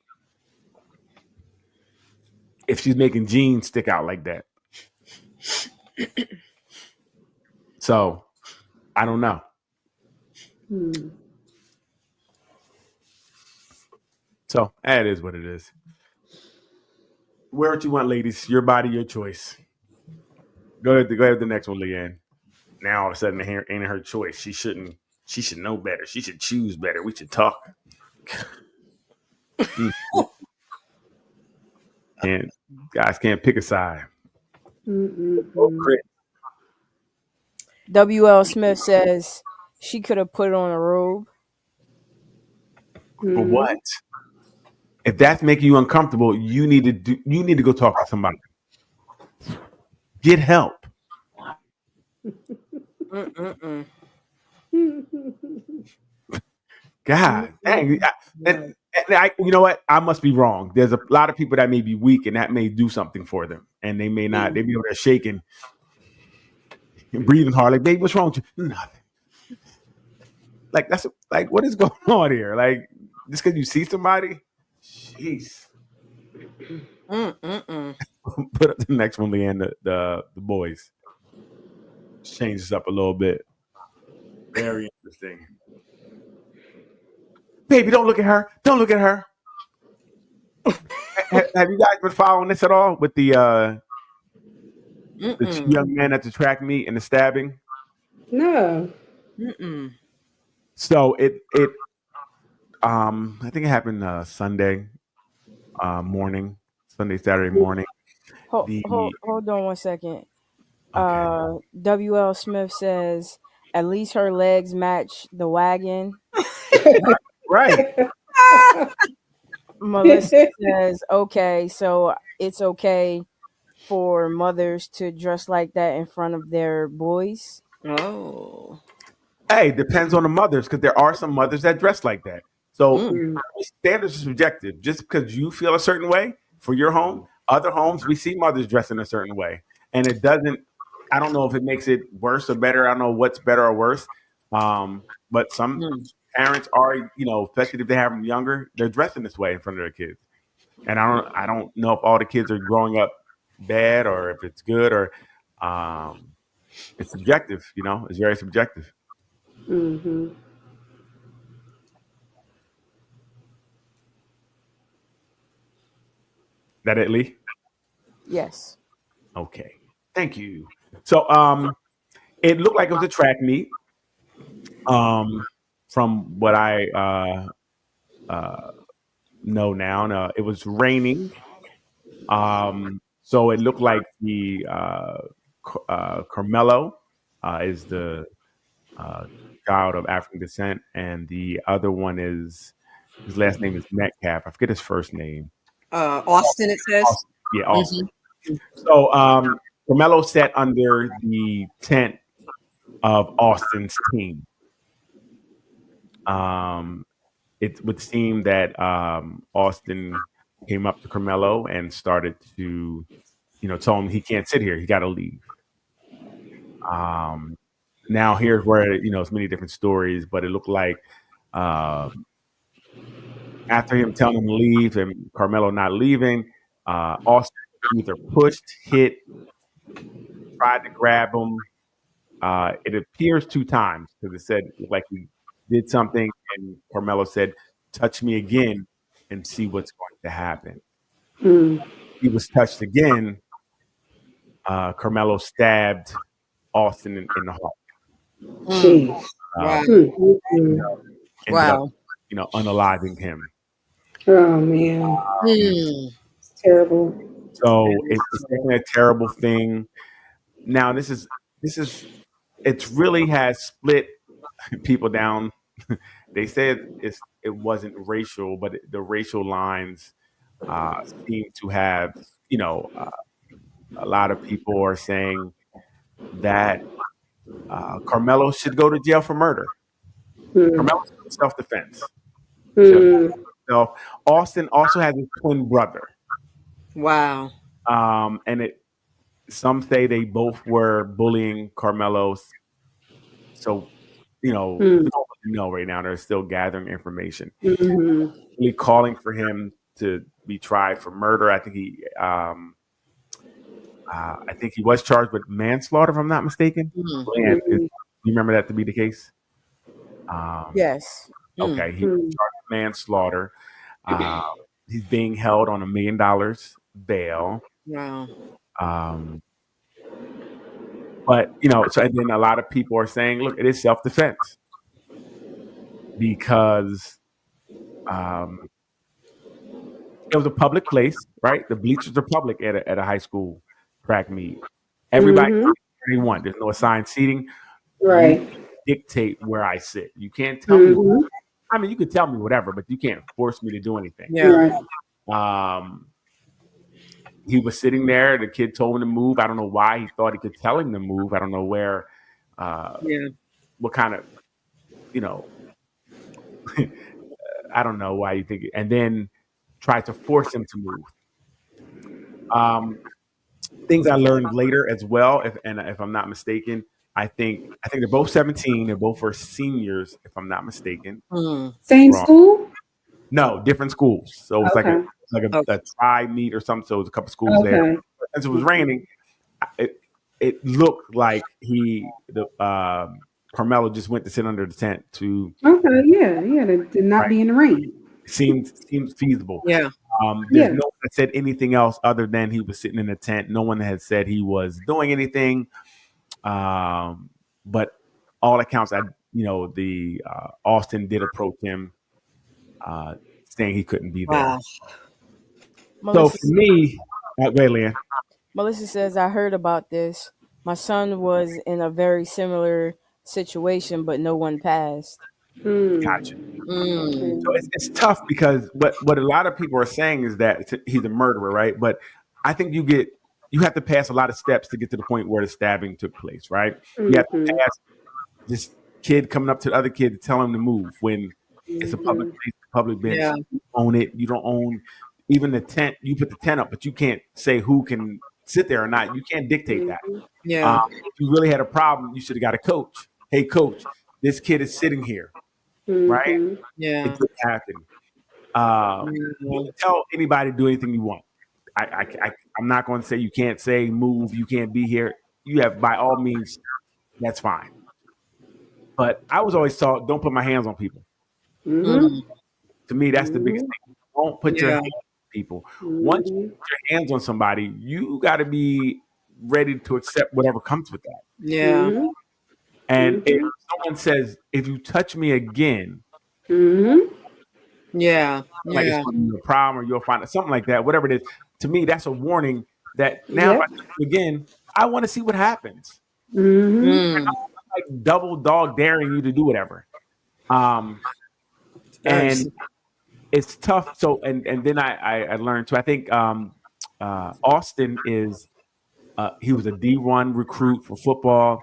If she's making jeans stick out like that. So, I don't know. So, that is what it is. Wear what you want, ladies. Your body, your choice. Go ahead with the next one, Leanne. Now all of a sudden, it ain't her choice. She should know better. She should choose better. We should talk. Can't guys can't pick a side. W.L. Smith says she could have put on a robe. For what? If that's making you uncomfortable, you need to go talk to somebody. Get help. God dang. You know what? I must be wrong. There's a lot of people that may be weak and that may do something for them. And they may not, they be over there shaking and breathing hard. Like, baby, what's wrong with you? Nothing. Like, that's like, what is going on here? Like, just because you see somebody? Jeez. Put up the next one, Leanne, the boys. Change this up a little bit. Very interesting. Baby, don't look at her. Don't look at her. Have you guys been following this at all with the two young men at the track meet and the stabbing? No. So I think it happened Sunday morning, Saturday morning. Hold on 1 second. Okay. W.L. Smith says at least her legs match the wagon. Right. Melissa says, okay, so it's okay for mothers to dress like that in front of their boys. Oh. Hey, depends on the mothers, because there are some mothers that dress like that. So standards are subjective. Just because you feel a certain way for your home, other homes, we see mothers dressing a certain way. And it doesn't, I don't know if it makes it worse or better. I don't know what's better or worse. But some parents are, especially if they have them younger, they're dressing this way in front of their kids. And I don't know if all the kids are growing up bad or if it's good or it's subjective, it's very subjective. That it, Lee? Yes. Okay. Thank you. So it looked like it was a track meet. From what I know now, it was raining. So it looked like the Carmelo is the child of African descent, and the other one is his last name is Metcalf. I forget his first name. Austin, it says. Austin. Yeah, Austin. So Carmelo sat under the tent of Austin's team. It would seem that Austin came up to Carmelo and started to, tell him he can't sit here. He got to leave. Now here's where, it's many different stories, but it looked like after him telling him to leave and Carmelo not leaving, Austin either pushed, hit, tried to grab him. It appears 2 times because it said like he did something and Carmelo said, touch me again and see what's going to happen. He was touched again. Carmelo stabbed Austin in the heart. Wow. Ended up, unaliving him. Oh man. It's terrible. So it's definitely a terrible thing. Now it really has split people down. They said it wasn't racial, but the racial lines seem to have, a lot of people are saying that Carmelo should go to jail for murder. Carmelo's self-defense. Austin also has a twin brother. Wow. And some say they both were bullying Carmelo. So, we don't really know right now. They're still gathering information. Really calling for him to be tried for murder. I think he was charged with manslaughter, if I'm not mistaken. And you remember that to be the case? Yes. Okay, he was charged with manslaughter. He's being held on $1 million bail. Wow. But so and then a lot of people are saying, look, it is self-defense because it was a public place, right? The bleachers are public at a high school track meet. Everybody they want. There's no assigned seating. You Right. dictate where I sit. You can't tell me. Mm-hmm. I mean, you can tell me whatever, but you can't force me to do anything. Yeah. Right. Um, he was sitting there. The kid told him to move. I don't know why he thought he could tell him to move. I don't know where, Yeah. what kind of, you know, I don't know why you think it. And then tried to force him to move. Things I learned later as well, if I'm not mistaken, I think they're both 17. They're both first seniors, if I'm not mistaken. Same Wrong. school? No, different schools. So it was Okay. like Okay. a tri meet or something. So it was a couple schools there. Okay. Since it was raining, it looked like Carmelo just went to sit under the tent to Okay. Yeah. Yeah. To not right. be in the rain. Seems feasible. Yeah. There's Yeah. no one that said anything else other than he was sitting in the tent. No one had said he was doing anything. But all accounts, the Austin did approach him, saying he couldn't be there. Wow. So for me, wait, Leanne. Melissa says, I heard about this. My son was in a very similar situation, but no one passed. Gotcha. Mm. So it's tough because what a lot of people are saying is that he's a murderer, right? But I think you have to pass a lot of steps to get to the point where the stabbing took place, right? You have to pass this kid coming up to the other kid to tell him to move when it's a public place, public bench. Yeah. You own it. You don't own even the tent. You put the tent up, but you can't say who can sit there or not. You can't dictate that. Yeah. If you really had a problem, you should have got a coach. Hey, coach, this kid is sitting here, right? Yeah. It didn't happen. You can tell anybody to do anything you want. I'm not going to say you can't say move, you can't be here. You have, by all means, that's fine. But I was always taught, don't put my hands on people. To me, that's the biggest thing. Don't put your hands on people. Once you put your hands on somebody, you got to be ready to accept whatever comes with that. Yeah. And if someone says, if you touch me again, Yeah. like Yeah. it's going to be a problem or you'll find it, something like that, whatever it is. To me, that's a warning that now if I touch you again, I want to see what happens. Mm. Like double dog daring you to do whatever. And it's tough. So, and then I learned too, I think Austin is, he was a D1 recruit for football.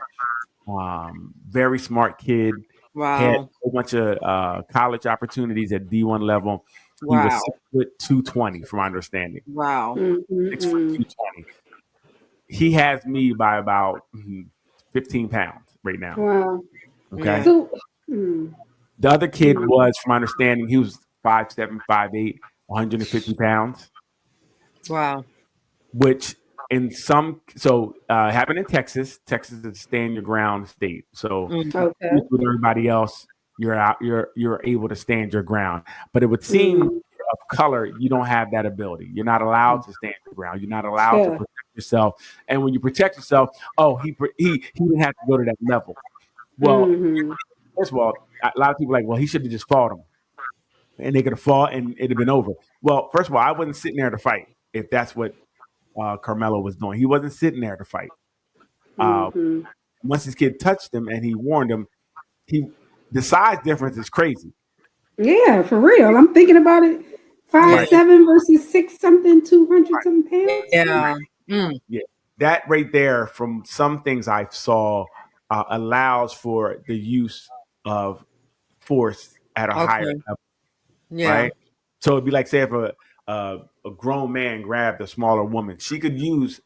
Very smart kid. Wow. Had a whole bunch of college opportunities at D1 level. He was Wow. 6'220", from my understanding. Wow. 6'220". He has me by about 15 pounds right now. Wow. Okay. Yeah. So, The other kid was, from my understanding, he was 5'7", 5'8", 150 pounds. Wow. Which happened in Texas. Texas is a stand your ground state. So okay. with everybody else, you're able to stand your ground. But it would seem of color, you don't have that ability. You're not allowed to stand your ground. You're not allowed to protect yourself. And when you protect yourself, he didn't have to go to that level. Well, first of all, a lot of people are like, well, he should have just fought him. And they could have fought and it'd have been over. Well, first of all, I wasn't sitting there to fight if that's what Carmelo was doing. He wasn't sitting there to fight. Once this kid touched him and he warned him, the size difference is crazy. Yeah, for real. I'm thinking about it. 5'7" versus 6 something, 200 something pounds. Yeah. Yeah, that right there, from some things I saw, allows for the use of force at a higher level. Yeah. Right. So it'd be like, say, if a grown man grabbed a smaller woman, she could use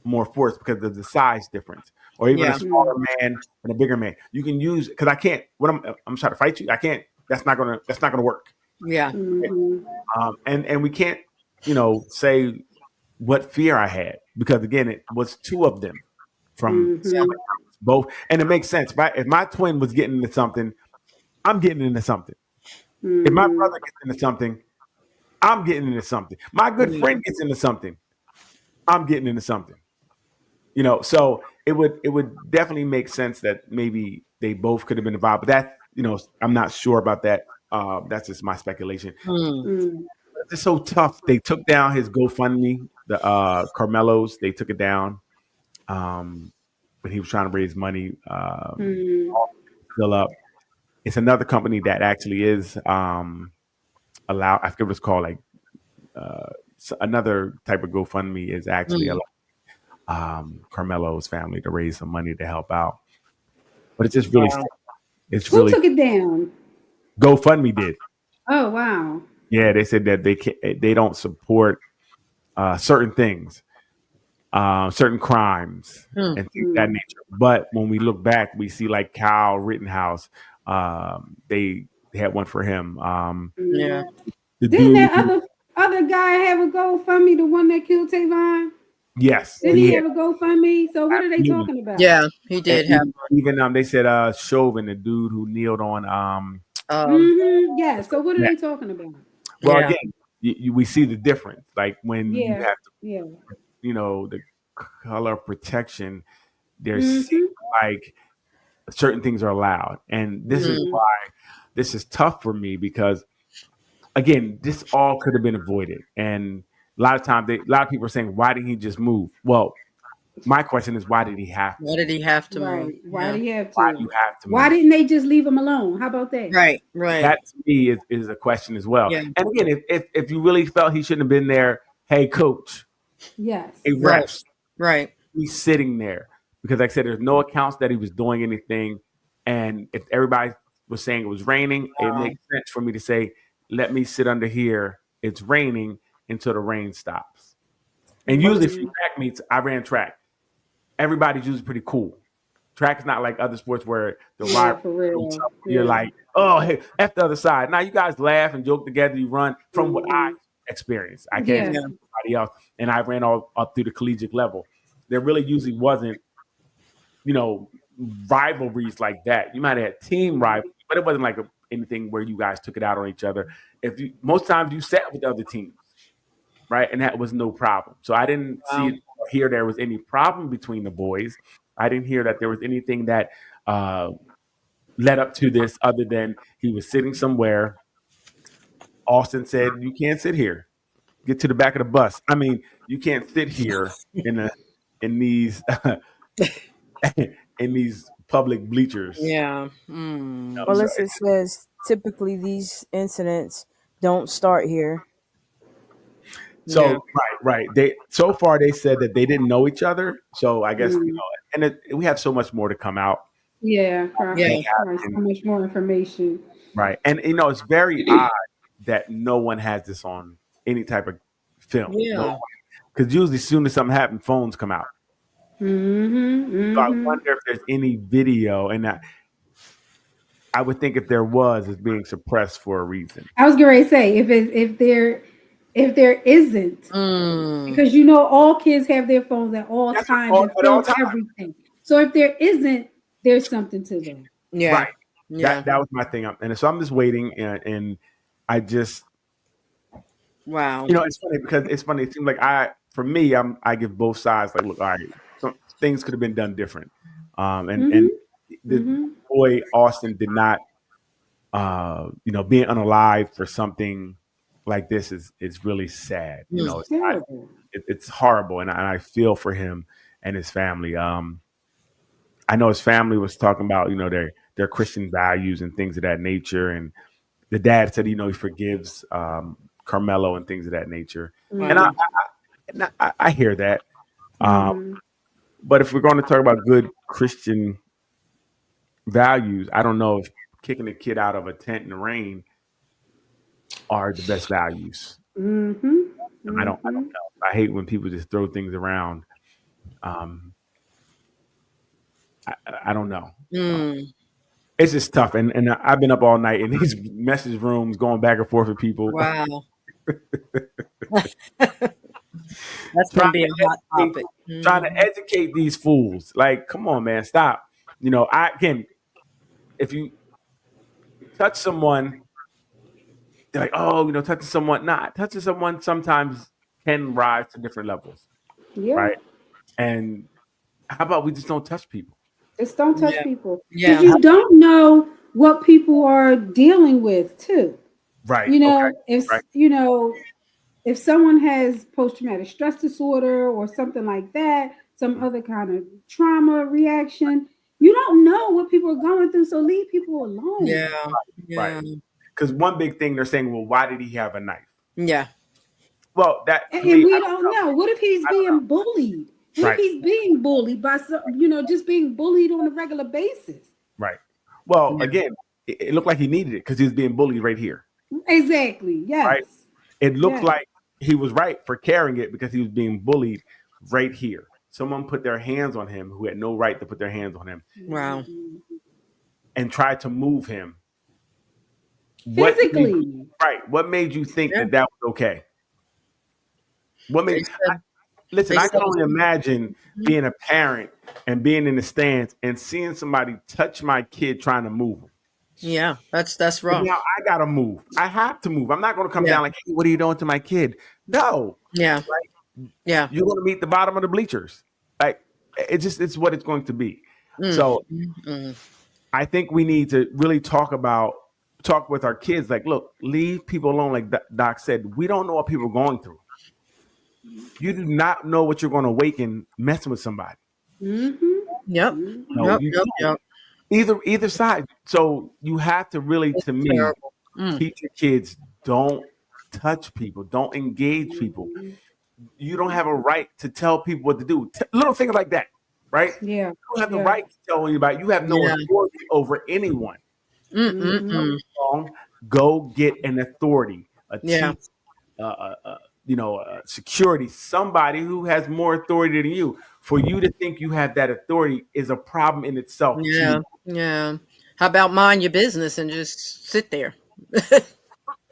more force because of the size difference, or even a smaller man and a bigger man. You can use, because I can't. When I'm trying to fight you, I can't. That's not gonna work. Yeah. And we can't, say what fear I had, because again, it was two of them from both, and it makes sense. Right? If my twin was getting into something, I'm getting into something. If my brother gets into something, I'm getting into something. My good friend gets into something, I'm getting into something. So it would definitely make sense that maybe they both could have been involved. But that, I'm not sure about that. That's just my speculation. it's so tough. They took down his GoFundMe, the Carmelo's. They took it down when he was trying to raise money. Still up. It's another company that actually is allow. I forget what it's called. Like another type of GoFundMe is actually Carmelo's family to raise some money to help out. But it's just really, it's Who really took it down? GoFundMe did. Oh wow. Yeah, they said that they don't support certain things, certain crimes and things of that nature. But when we look back, we see like Kyle Rittenhouse. They had one for him. Yeah. The Didn't dude, that other guy have a GoFundMe? The one that killed Tavon? yes, Didn't he have a GoFundMe? So what are they absolutely. talking about? Yeah, he did have Even they said Chauvin, the dude who kneeled on Yeah. So what are they talking about? well, yeah. again, we see the difference. Like when you Yeah. have to, Yeah. the color of protection, there's Mm-hmm. like certain things are allowed. And this is why this is tough for me because, again, this all could have been avoided. And a lot of times, a lot of people are saying, why didn't he just move? Well, my question is, why did he have to? Why did he have to Right. move? Why do you have Why do to? you have to Why move? didn't they just leave him alone? How about that? Right, right. That to me is a question as well. Yeah. And again, if you really felt he shouldn't have been there, hey, coach, Yes. hey, Right, refs, right. he's sitting there because, like I said, there's no accounts that he was doing anything. And if everybody was saying it was raining, it makes sense for me to say, let me sit under here. It's raining until the rain stops. And usually, for track meets, I ran track. Everybody's usually pretty cool. Track is not like other sports where the rival for real. you're like, oh, hey, F the other side. Now you guys laugh and joke together. You run from what I experienced. I can't speak for anybody else. And I ran all up through the collegiate level. There really usually wasn't, rivalries like that. You might have had team rivalries, but it wasn't like anything where you guys took it out on each other. Most times you sat with the other teams, right? And that was no problem. So I didn't see it or hear there was any problem between the boys. I didn't hear that there was anything that led up to this other than he was sitting somewhere. Austin said, "You can't sit here. Get to the back of the bus." I mean, you can't sit here in these in these public bleachers. Yeah. Melissa says typically these incidents don't start here. So right. They so far they said that they didn't know each other. So I guess and we have so much more to come out. Yeah. Right. So much more information. Right, and it's very odd that no one has this on any type of film. Yeah. Because usually, as soon as something happens, phones come out. So I wonder if there's any video, and I would think if there was, it's being suppressed for a reason. I was going to say if there isn't, because all kids have their phones at all times and film everything. So if there isn't, there's something to that. Yeah. Right. Yeah. That was my thing, and so I'm just waiting, and I just wow. It's funny because it's funny. It seems like I give both sides like, look, all right, some things could have been done different, and the boy Austin did not, being unalive for something like this is really sad. It's horrible, and I feel for him and his family. I know his family was talking about their Christian values and things of that nature, and the dad said he forgives Carmelo and things of that nature, and I hear that. But if we're going to talk about good Christian values, I don't know if kicking a kid out of a tent in the rain are the best values. I don't know. I hate when people just throw things around. I don't know. It's just tough, and I've been up all night in these message rooms going back and forth with people. Wow. That's going to be a hot topic. Trying to educate these fools. Like, come on, man, stop. If you touch someone, they're like, oh, touching someone. Nah, touching someone sometimes can rise to different levels. Yeah. Right. And how about we just don't touch people? Just don't touch people. Yeah. Because you don't know what people are dealing with too. Right. If if someone has post-traumatic stress disorder or something like that, some other kind of trauma reaction, you don't know what people are going through, so leave people alone. Yeah. Right. Yeah. Because one big thing they're saying, well, why did he have a knife? Yeah. Well, that to And me, we don't know. What if he's I don't know. being bullied? What if Right. he's being bullied by some, just being bullied on a regular basis? Right. Well, Yeah. again, it looked like he needed it because he was being bullied right here. Exactly. Right. Yes. It looked Yes. like he was right for carrying it because he was being bullied right here. Someone put their hands on him who had no right to put their hands on him Wow. and tried to move him. What made you, Physically. right? What made you think Yeah. that was okay? What They made said listen? they I said can only imagine Mhm. being a parent and being in the stands and seeing somebody touch my kid trying to move him. Yeah, that's And rough. now I gotta move. I have to move. I'm not going to come Yeah. down like, hey, what are you doing to my kid? No, Yeah. Yeah. you're going to meet the bottom of the bleachers. Like it's what it's going to be. Mm. So Mm. I think we need to really talk with our kids. Like, look, leave people alone. Like Doc said, we don't know what people are going through. You do not know what you're going to awaken messing with somebody. Mm-hmm. Yep. No, Yep. you Yep. don't. Yep. Either side. So you have to really, It's to me, terrible. Mm. teach your kids don't touch people, don't engage people. You don't have a right to tell people what to do. Little things like that, right? Yeah. You don't have the Yeah. right to tell anybody. You have no Yeah. authority over anyone. Mm. Mm. Mm-hmm. Mm. Wrong. Go get an authority, a Yeah. teacher, security, somebody who has more authority than you. For you to think you have that authority is a problem in itself, to Yeah. me. Yeah. How about mind your business and just sit there?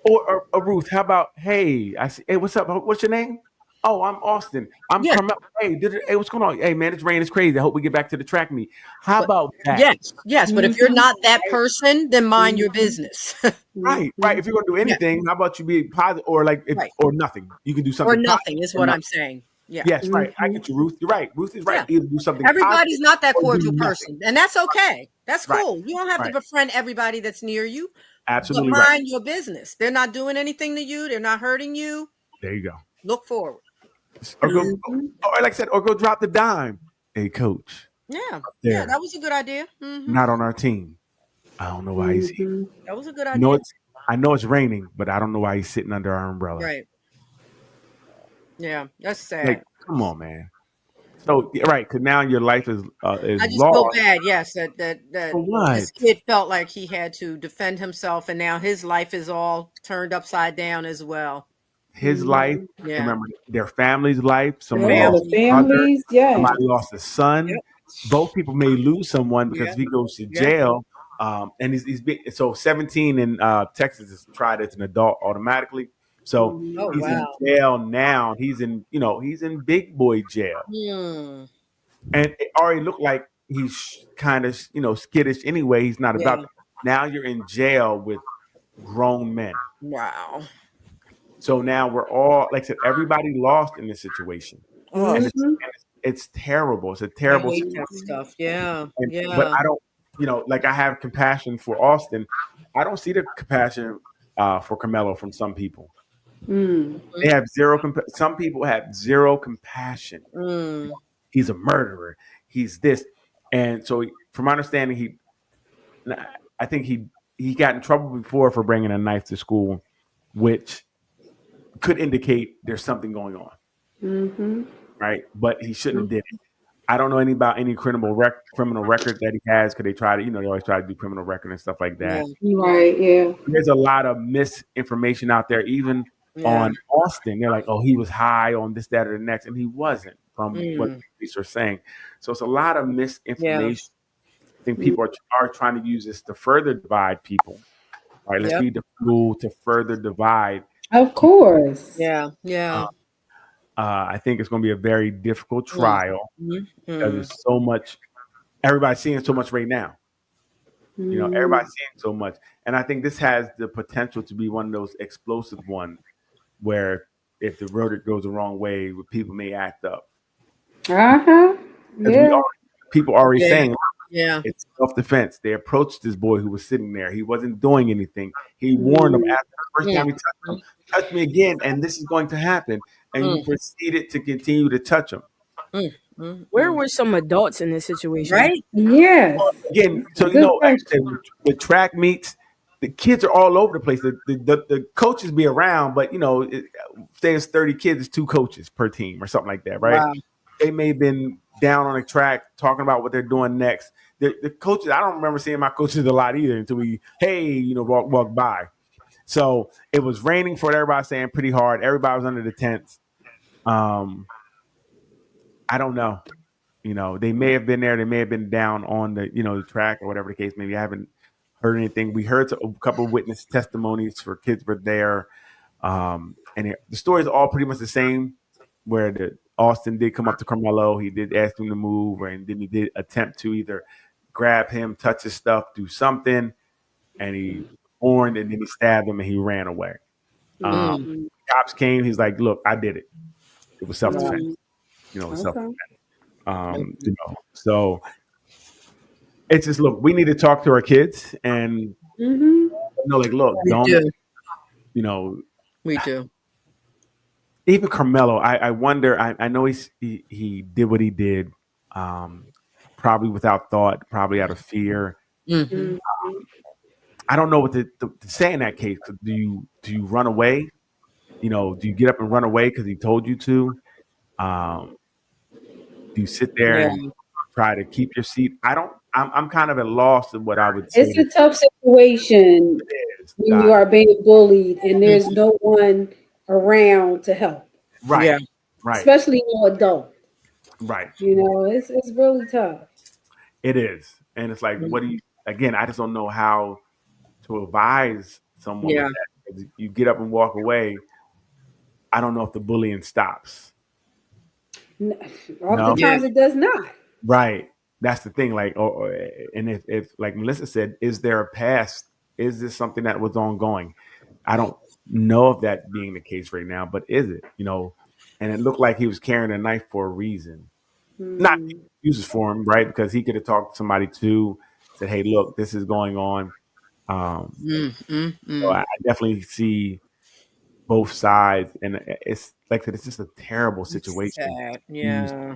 Or Ruth, how about, hey, I see, hey, what's up? What's your name? Oh, I'm Austin. I'm Yeah. Carmel. Hey, what's going on? Hey, man, it's rain. It's crazy. I hope we get back to the track meet. How But about that? yes, yes. But if you're Mm-hmm. not that person, then mind your Mm-hmm. business. Right. If you're gonna do Yeah. anything, how about you be positive or like if Right. or nothing? You can do Or something positive nothing is or what nothing. I'm saying. Yeah. Yes, right. I Mm-hmm. get you, Ruth. You're right. Ruth is right. Yeah. Either do something positive Everybody's not that or do cordial nothing. person, and that's okay. That's Right. cool. You don't have to Right. befriend everybody that's near you, but Absolutely right. mind your business. They're not doing anything to you. They're not hurting you. There you go. Look forward. Or go, Mm-hmm. or like I said, or go drop the dime. Hey, coach, Yeah. Yeah. there, That was a good idea. Hmm. not on our team. I don't know why he's here. Mm-hmm. That was a good You know idea. it's I know it's raining, but I don't know why he's sitting under our umbrella. Right. Yeah. That's Like, sad. come on, man. So yeah, right, because now your life is I just feel lost. bad. Yes, that For what? this kid felt like he had to defend himself, and now his life is all turned upside down as well. His life. Yeah. Remember their family's life. The Someone Yeah, lost the family. a brother. families. Yeah. Somebody lost a son. Yep. Both people may lose someone because Yeah. if he goes to Yeah. jail, and he's been, so 17 in Texas is tried as an adult automatically. So Oh he's in wow. jail now. He's in big boy jail, Hmm. and it already looked like he's kind of skittish anyway. He's not about Yeah. that. Now you're in jail with grown men. Wow. So now we're all, like I said, everybody lost in this situation, Oh, and Mm-hmm. it's terrible. It's a I terrible hate situation. that stuff. Yeah. But Yeah. I don't, like I have compassion for Austin. I don't see the compassion for Carmelo from some people. Mm. They have zero. Some people have zero compassion. Mm. He's a murderer. He's this, and so from my understanding, I think he got in trouble before for bringing a knife to school, which could indicate there's something going on, Mm-hmm. right? But he shouldn't have did it. I don't know about any criminal record that he has. Because they try to, they always try to do criminal record and stuff like Yeah. that. Right. Yeah. There's a lot of misinformation out there, even Yeah. on Austin. They're like, oh, he was high on this, that, or the next, and he wasn't, from what Mm. police are saying. So it's a lot of Yeah. misinformation. I think people are trying to use this to further divide people. Right? Let's Yep. be the tool to further divide. Of course. Yeah. Yeah. I think it's going to be a very difficult Mm. trial because Mm. there's so much. Everybody's seeing so much right now. Mm. Everybody's seeing so much, and I think this has the potential to be one of those explosive ones where if the verdict goes the wrong way, people may act up. Uh-huh. Because Yeah. people already Yeah. saying Yeah. It's self-defense. They approached this boy who was sitting there. He wasn't doing anything. He warned him after the first time he touched him, touch me again, and this is going to happen. And you proceeded to continue to touch him. Where were some adults in this situation? Right? Yes. Again, so Good like I said, question. with track meets, the kids are all over the place. The coaches be around, but say it's 30 kids, it's 2 coaches per team or something like that, right? Wow. They may have been down on the track talking about what they're doing next. The coaches, I don't remember seeing my coaches a lot either until we, walk by. So it was raining for what everybody saying pretty hard. Everybody was under the tents. I don't know. They may have been there. They may have been down on the track or whatever the case may be. I haven't heard anything. We heard a couple of witness testimonies for kids were there. The story is all pretty much the same, where Austin did come up to Carmelo. He did ask him to move, and then he did attempt to either grab him, touch his stuff, do something, and he warned, and then he stabbed him, and he ran away. Cops came. He's like, "Look, I did it. It was self-defense. Self-defense." So it's just, look, we need to talk to our kids and look, don't. We do. Even Carmelo, I wonder. I know he did what he did, probably without thought, probably out of fear. I don't know what to say in that case. Do you run away? Do you get up and run away because he told you to? Do you sit there and try to keep your seat? I'm kind of at loss of what I would say. It's a tough situation when you are being bullied and there's no one around to help. Right. Yeah. Right. Especially no adult. Right. It's really tough. It is. And it's like, what do you, again, I just don't know how to advise someone with that. You get up and walk away. I don't know if the bullying stops. Oftentimes it does not. Right. That's the thing. Like, and if like Melissa said, is there a past? Is this something that was ongoing? I don't know if that being the case right now, but is it? And it looked like he was carrying a knife for a reason. Not excuses for him, right? Because he could have talked to somebody too, said, "Hey, look, this is going on." So I definitely see both sides, and it's like it's just a terrible situation. Sad. Yeah.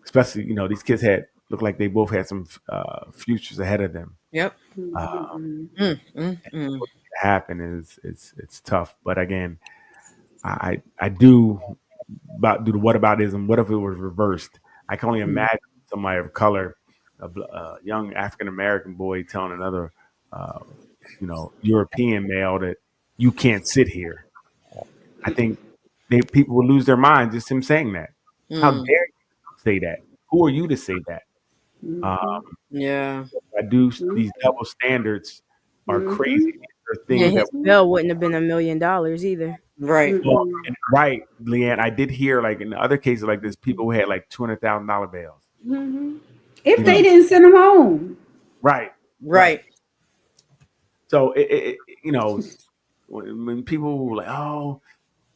Especially, these kids looked like they both had some futures ahead of them. Yep. What happened is it's tough, but again, I do do the whataboutism. What if it was reversed? I can only imagine somebody of color, a young African American boy, telling another, European male that you can't sit here. I think people will lose their mind just him saying that. How dare you say that? Who are you to say that? These double standards are crazy. Things his bill wouldn't have been $1 million either. Right. Well, right, Leanne. I did hear, like, in other cases like this, people who had like $200,000 bails. If they didn't send them home. Right. So when people were like, "Oh,"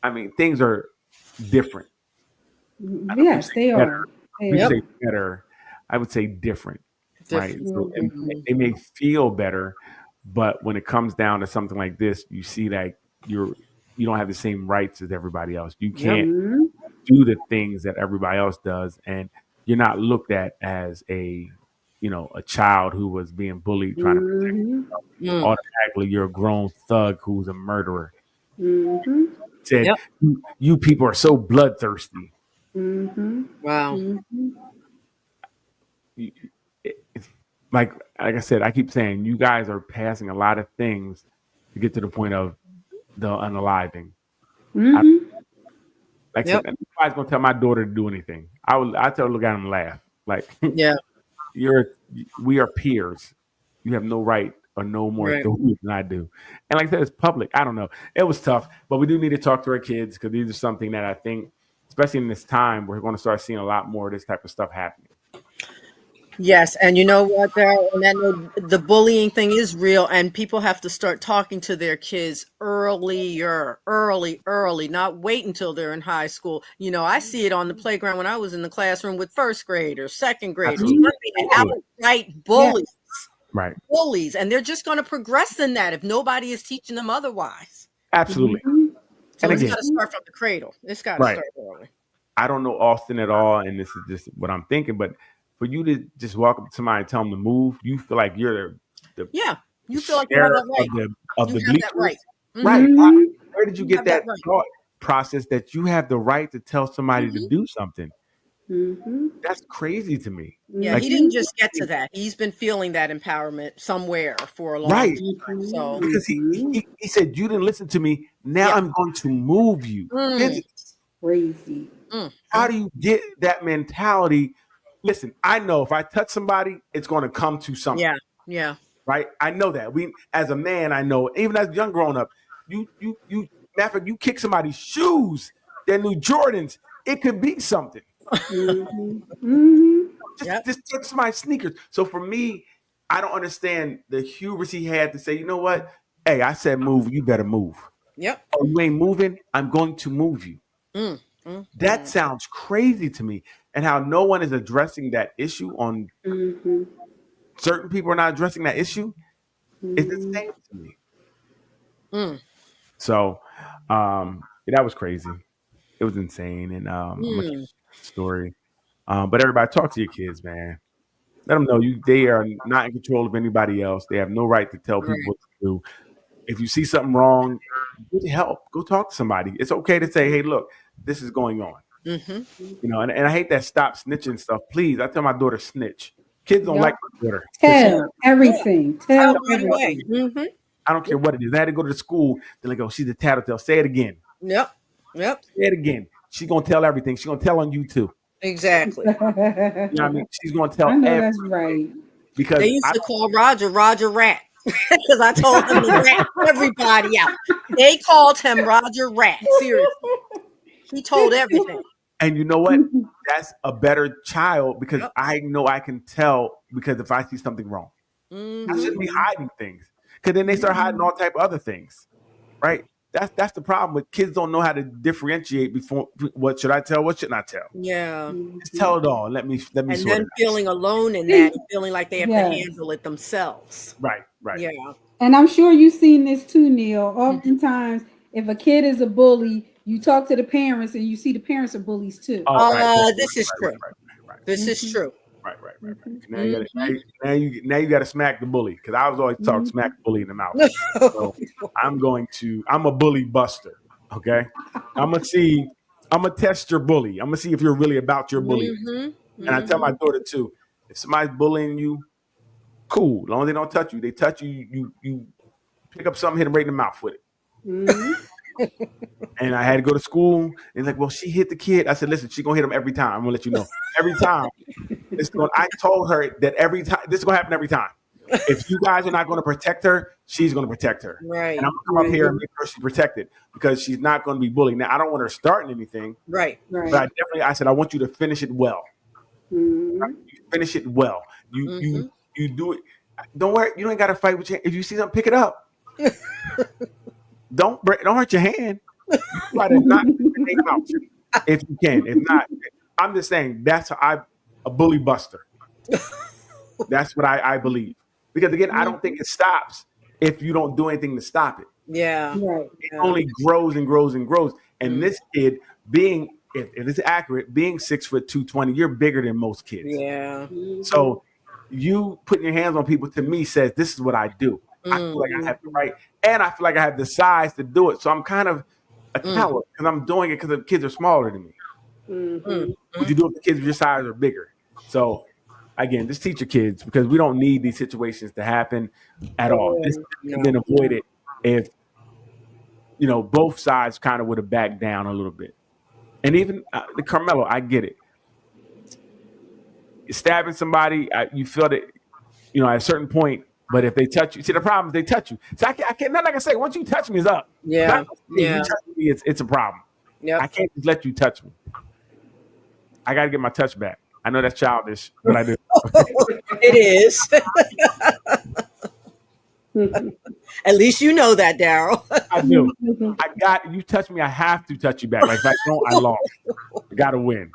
I mean, things are different. Yes, they are. Say better. I would say different. Right. So they may feel better, but when it comes down to something like this, you see that you don't have the same rights as everybody else. You can't do the things that everybody else does, and you're not looked at as a child who was being bullied, trying to protect yourself. Automatically, you're a grown thug who's a murderer. Said, you people are so bloodthirsty. Wow. Like I said, I keep saying you guys are passing a lot of things to get to the point of the unaliving. I said, nobody's gonna tell my daughter to do anything. I tell her to look at him and laugh. Like, we are peers. You have no right or no more authority than I do. And like I said, it's public. I don't know. It was tough, but we do need to talk to our kids because these are something that I think, especially in this time, we're going to start seeing a lot more of this type of stuff happening. Yes, and you know what, the bullying thing is real, and people have to start talking to their kids early, not wait until they're in high school. I see it on the playground when I was in the classroom with first graders, second graders. One outright bullies. Right. Bullies, and they're just going to progress in that if nobody is teaching them otherwise. Absolutely. So And it's again, got to start from the cradle. It's got to right. start early. I don't know Austin at all, and this is just what I'm thinking. But for you to just walk up to somebody and tell them to move, you feel like you're the you feel like you have that right. of you the have bleachers. that right. Right. Where did you get that right. thought process that you have the right to tell somebody to do something? That's crazy to me. Yeah, like, he didn't just get to that. He's been feeling that empowerment somewhere for a long time. So because he said, you didn't listen to me. Now I'm going to move you. Crazy. How do you get that mentality? Listen, I know if I touch somebody, it's going to come to something. Yeah. Right? I know that. As a man, I know, even as a young grown up, you matter of fact, you kick somebody's shoes, their new Jordans, it could be something. Just touch somebody's sneakers. So for me, I don't understand the hubris he had to say, you know what? Hey, I said move, you better move. Yep. Oh, you ain't moving, I'm going to move you. That sounds crazy to me. And how no one is addressing that issue on certain people are not addressing that issue. It's insane to me. So that was crazy. It was insane. And I'm gonna keep the story. But everybody talk to your kids, man. Let them know they are not in control of anybody else. They have no right to tell people what to do. If you see something wrong, get help. Go talk to somebody. It's okay to say, hey, look, this is going on. You know, and I hate that stop snitching stuff. Please, I tell my daughter snitch. Kids don't like my daughter. Tell everything. Tell everything. I don't care what it is. I had to go to the school. They're like, oh, she's a tattletale. Say it again. Yep. Say it again. She's going to tell everything. She's going to tell on you too. Exactly. You know what I mean? She's going to tell everything. That's right. Because they used to call Roger Rat. Because I told him to rat everybody out. They called him Roger Rat. Seriously. He told everything. And you know what? That's a better child because I know I can tell because if I see something wrong. I shouldn't be hiding things. Because then they start hiding all type of other things. Right? That's the problem with kids don't know how to differentiate before what should I tell, what should I tell. Yeah. Just tell it all. Let me and sort then it feeling alone in that, feeling like they have to handle it themselves. Right. Yeah. And I'm sure you've seen this too, Neil. Oftentimes, if a kid is a bully, you talk to the parents and you see the parents are bullies too. This is true. This is true. Right. Now you got to smack the bully because I was always talking smack the bully in the mouth. So I'm a bully buster. Okay, I'm gonna test your bully. I'm gonna see if you're really about your bully. And I tell my daughter too, if somebody's bullying you, cool. As long as they don't touch you, they touch you, you pick up something, hit them right in the mouth with it. And I had to go to school. And it's like, well, she hit the kid. I said, listen, she's gonna hit him every time. I'm gonna let you know. Every time. I told her that every time this is gonna happen every time. If you guys are not gonna protect her, she's gonna protect her. Right. And I'm gonna come up here and make sure she's protected because she's not gonna be bullied. Now I don't want her starting anything. Right. But I said I want you to finish it well. You finish it well. You do it. Don't worry, you don't gotta fight with your if you see something, pick it up. Don't hurt your hand. You try to knock the name out if you can. If not, I'm just saying that's a bully buster. That's what I believe. Because again, I don't think it stops if you don't do anything to stop it. Yeah. It only grows and grows and grows. And this kid being, if it's accurate, being 6'2", 220, you're bigger than most kids. Yeah. So you putting your hands on people to me says this is what I do. I feel like I have the right, and I feel like I have the size to do it. So I'm kind of a coward because I'm doing it because the kids are smaller than me. Would you do it if the kids your size or bigger? So again, just teach your kids because we don't need these situations to happen at all. This could have been avoided if both sides kind of would have backed down a little bit. And even the Carmelo, I get it. Stabbing somebody, you feel that at a certain point. But if they touch you, see the problem is they touch you. So I can't. Nothing I can say. Once you touch me, it's up. Yeah. You touch me, it's a problem. Yeah. I can't just let you touch me. I got to get my touch back. I know that's childish, but I do. It is. At least you know that, Daryl. I do. You touch me, I have to touch you back. Like if I don't, I lost. I got to win.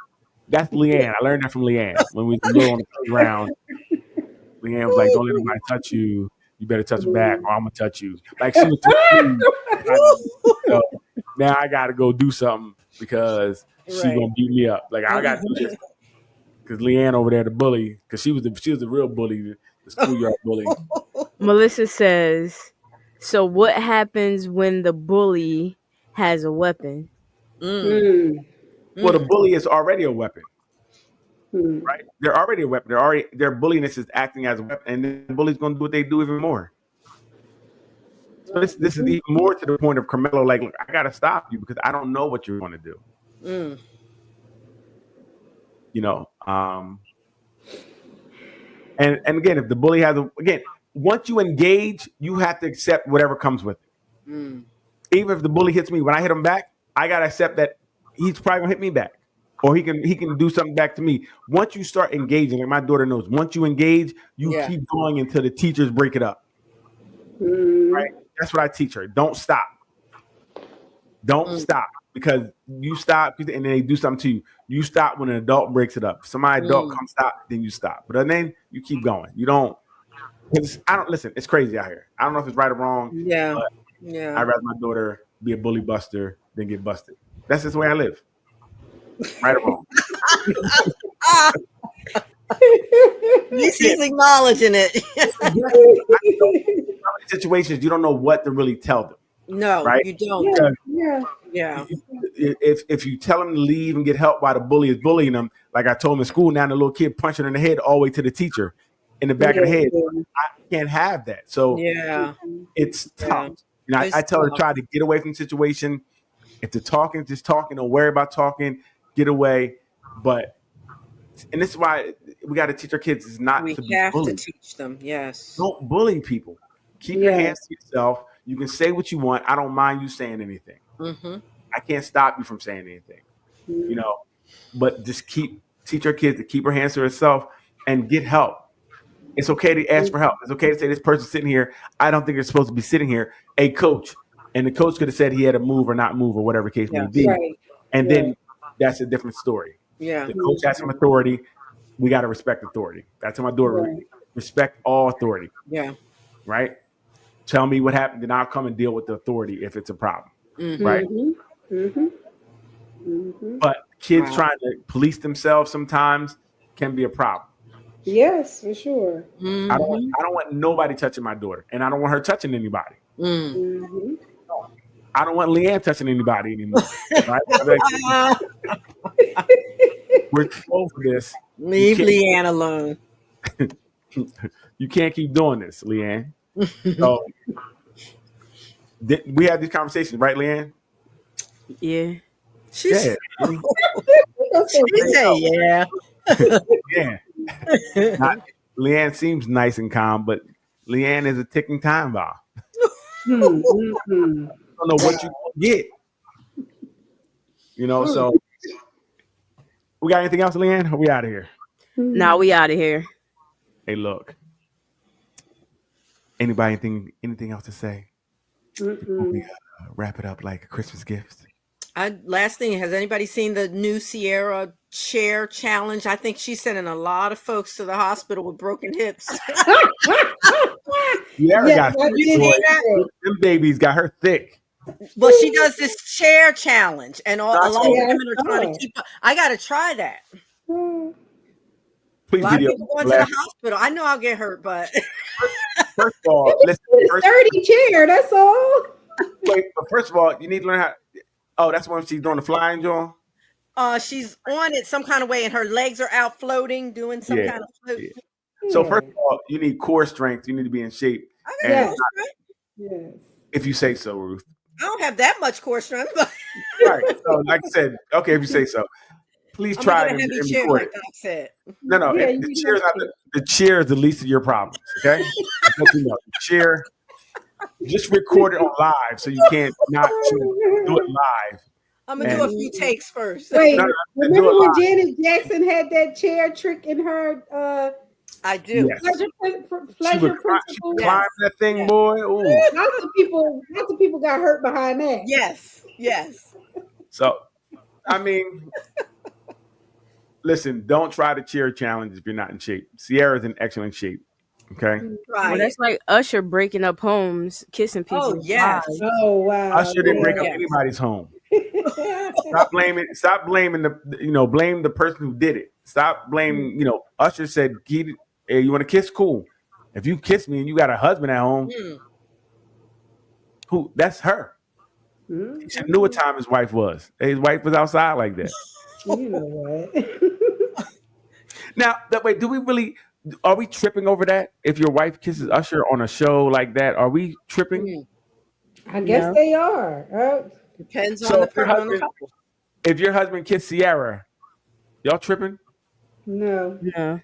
That's Leanne. I learned that from Leanne when we were on the playground. Leanne was like, "Don't let nobody touch you. You better touch her back, or I'm gonna touch you." Like she was touching me. So now I got to go do something because she gonna beat me up. Like I got to do this because Leanne over there, the bully, because she was the real bully, the schoolyard bully. Melissa says, "So what happens when the bully has a weapon?" Well, the bully is already a weapon, right? They're already a weapon. Their bulliness is acting as a weapon, and then the bully's gonna do what they do even more. So this is even more to the point of Carmelo. Like, look, I gotta stop you because I don't know what you're gonna do. You know, and again, if the bully has once you engage, you have to accept whatever comes with it. Even if the bully hits me, when I hit him back, I gotta accept that he's probably gonna hit me back, or he can do something back to me. Once you start engaging, like my daughter knows, once you engage, you keep going until the teachers break it up. Right? That's what I teach her. Don't stop. Don't stop, because you stop and then they do something to you. You stop when an adult breaks it up. If somebody adult comes stop, then you stop. But then you keep going. You don't. I don't listen. It's crazy out here. I don't know if it's right or wrong. Yeah. But I'd rather my daughter be a bully buster than get busted. That's just the way I live. Right or wrong. He's acknowledging it. Situations you don't know what to really tell them. No, right? You don't. Yeah. If you tell them to leave and get help while the bully is bullying them, like I told him in school, now the little kid punching her in the head all the way to the teacher in the back of the head. I can't have that. So it's tough. You know, I tell her to try to get away from the situation. If they're talking, just talking. Don't worry about talking. Get away. And this is why we got to teach our kids is not to be bullied. We have to teach them. Yes. Don't bully people. Keep your hands to yourself. You can say what you want. I don't mind you saying anything. I can't stop you from saying anything. You know, but just teach our kids to keep her hands to herself and get help. It's okay to ask for help. It's okay to say this person's sitting here. I don't think they're supposed to be sitting here. A coach, and the coach could have said he had to move or not move or whatever case may be. And then that's a different story. Yeah. The coach has some authority. We got to respect authority. That's my daughter. Respect all authority. Yeah. Right? Tell me what happened, then I'll come and deal with the authority if it's a problem. Right? But kids trying to police themselves sometimes can be a problem. Yes, for sure. I don't want nobody touching my daughter, and I don't want her touching anybody. I don't want Leanne touching anybody anymore. Right? We're too old for this. Leave Leanne alone. You can't keep doing this, Leanne. So we have these conversations, right, Leanne? Yeah. She said, yeah. Yeah. Leanne seems nice and calm, but Leanne is a ticking time bomb. I don't know what you get. You know, so we got anything else, Leanne? Or we out of here? Now we out of here. Hey, look. Anybody anything else to say? We wrap it up like a Christmas gift. Last thing, has anybody seen the new Sierra chair challenge? I think she's sending a lot of folks to the hospital with broken hips. Sierra got them babies got her thick. Well, she does this chair challenge, and a lot of women are trying to keep up. I got to try that. Please, a lot of people going to the hospital. I know I'll get hurt, but first of all, it's a sturdy chair. That's all. Wait, but first of all, you need to learn how. Oh, that's when she's doing the flying, Joel? She's on it some kind of way, and her legs are out floating, doing some kind of float. Yeah. So first of all, you need core strength. You need to be in shape. Yes. If you say so, Ruth. I don't have that much core strength. But right. So, like I said, okay, if you say so. Please try and record it. Like said. No. The chair is the least of your problems. Okay. You know, the chair. Just record it on live so you can't not do it live. I'm gonna do a few takes first. Wait, remember when Janet Jackson had that chair trick in her? I do. Yes. Pleasure principle. She climbed that thing, boy. Ooh. Lots of people got hurt behind that. Yes. So, I mean, listen, don't try the chair challenge if you're not in shape. Sierra's in excellent shape. Okay. Try Well, it. that's like Usher breaking up homes, kissing people. Oh yes. Oh wow. Usher didn't break up Yes. anybody's home. Stop blaming. Stop blaming blame the person who did it. Stop blaming. Usher said, "Hey, you want to kiss? Cool. If you kiss me and you got a husband at home, who? That's her. She knew what time his wife was. His wife was outside like that. You know what? Now, wait, are we tripping over that? If your wife kisses Usher on a show like that, are we tripping? I guess they are. Depends on So the couple. if your husband kissed Sierra, y'all tripping? No. No.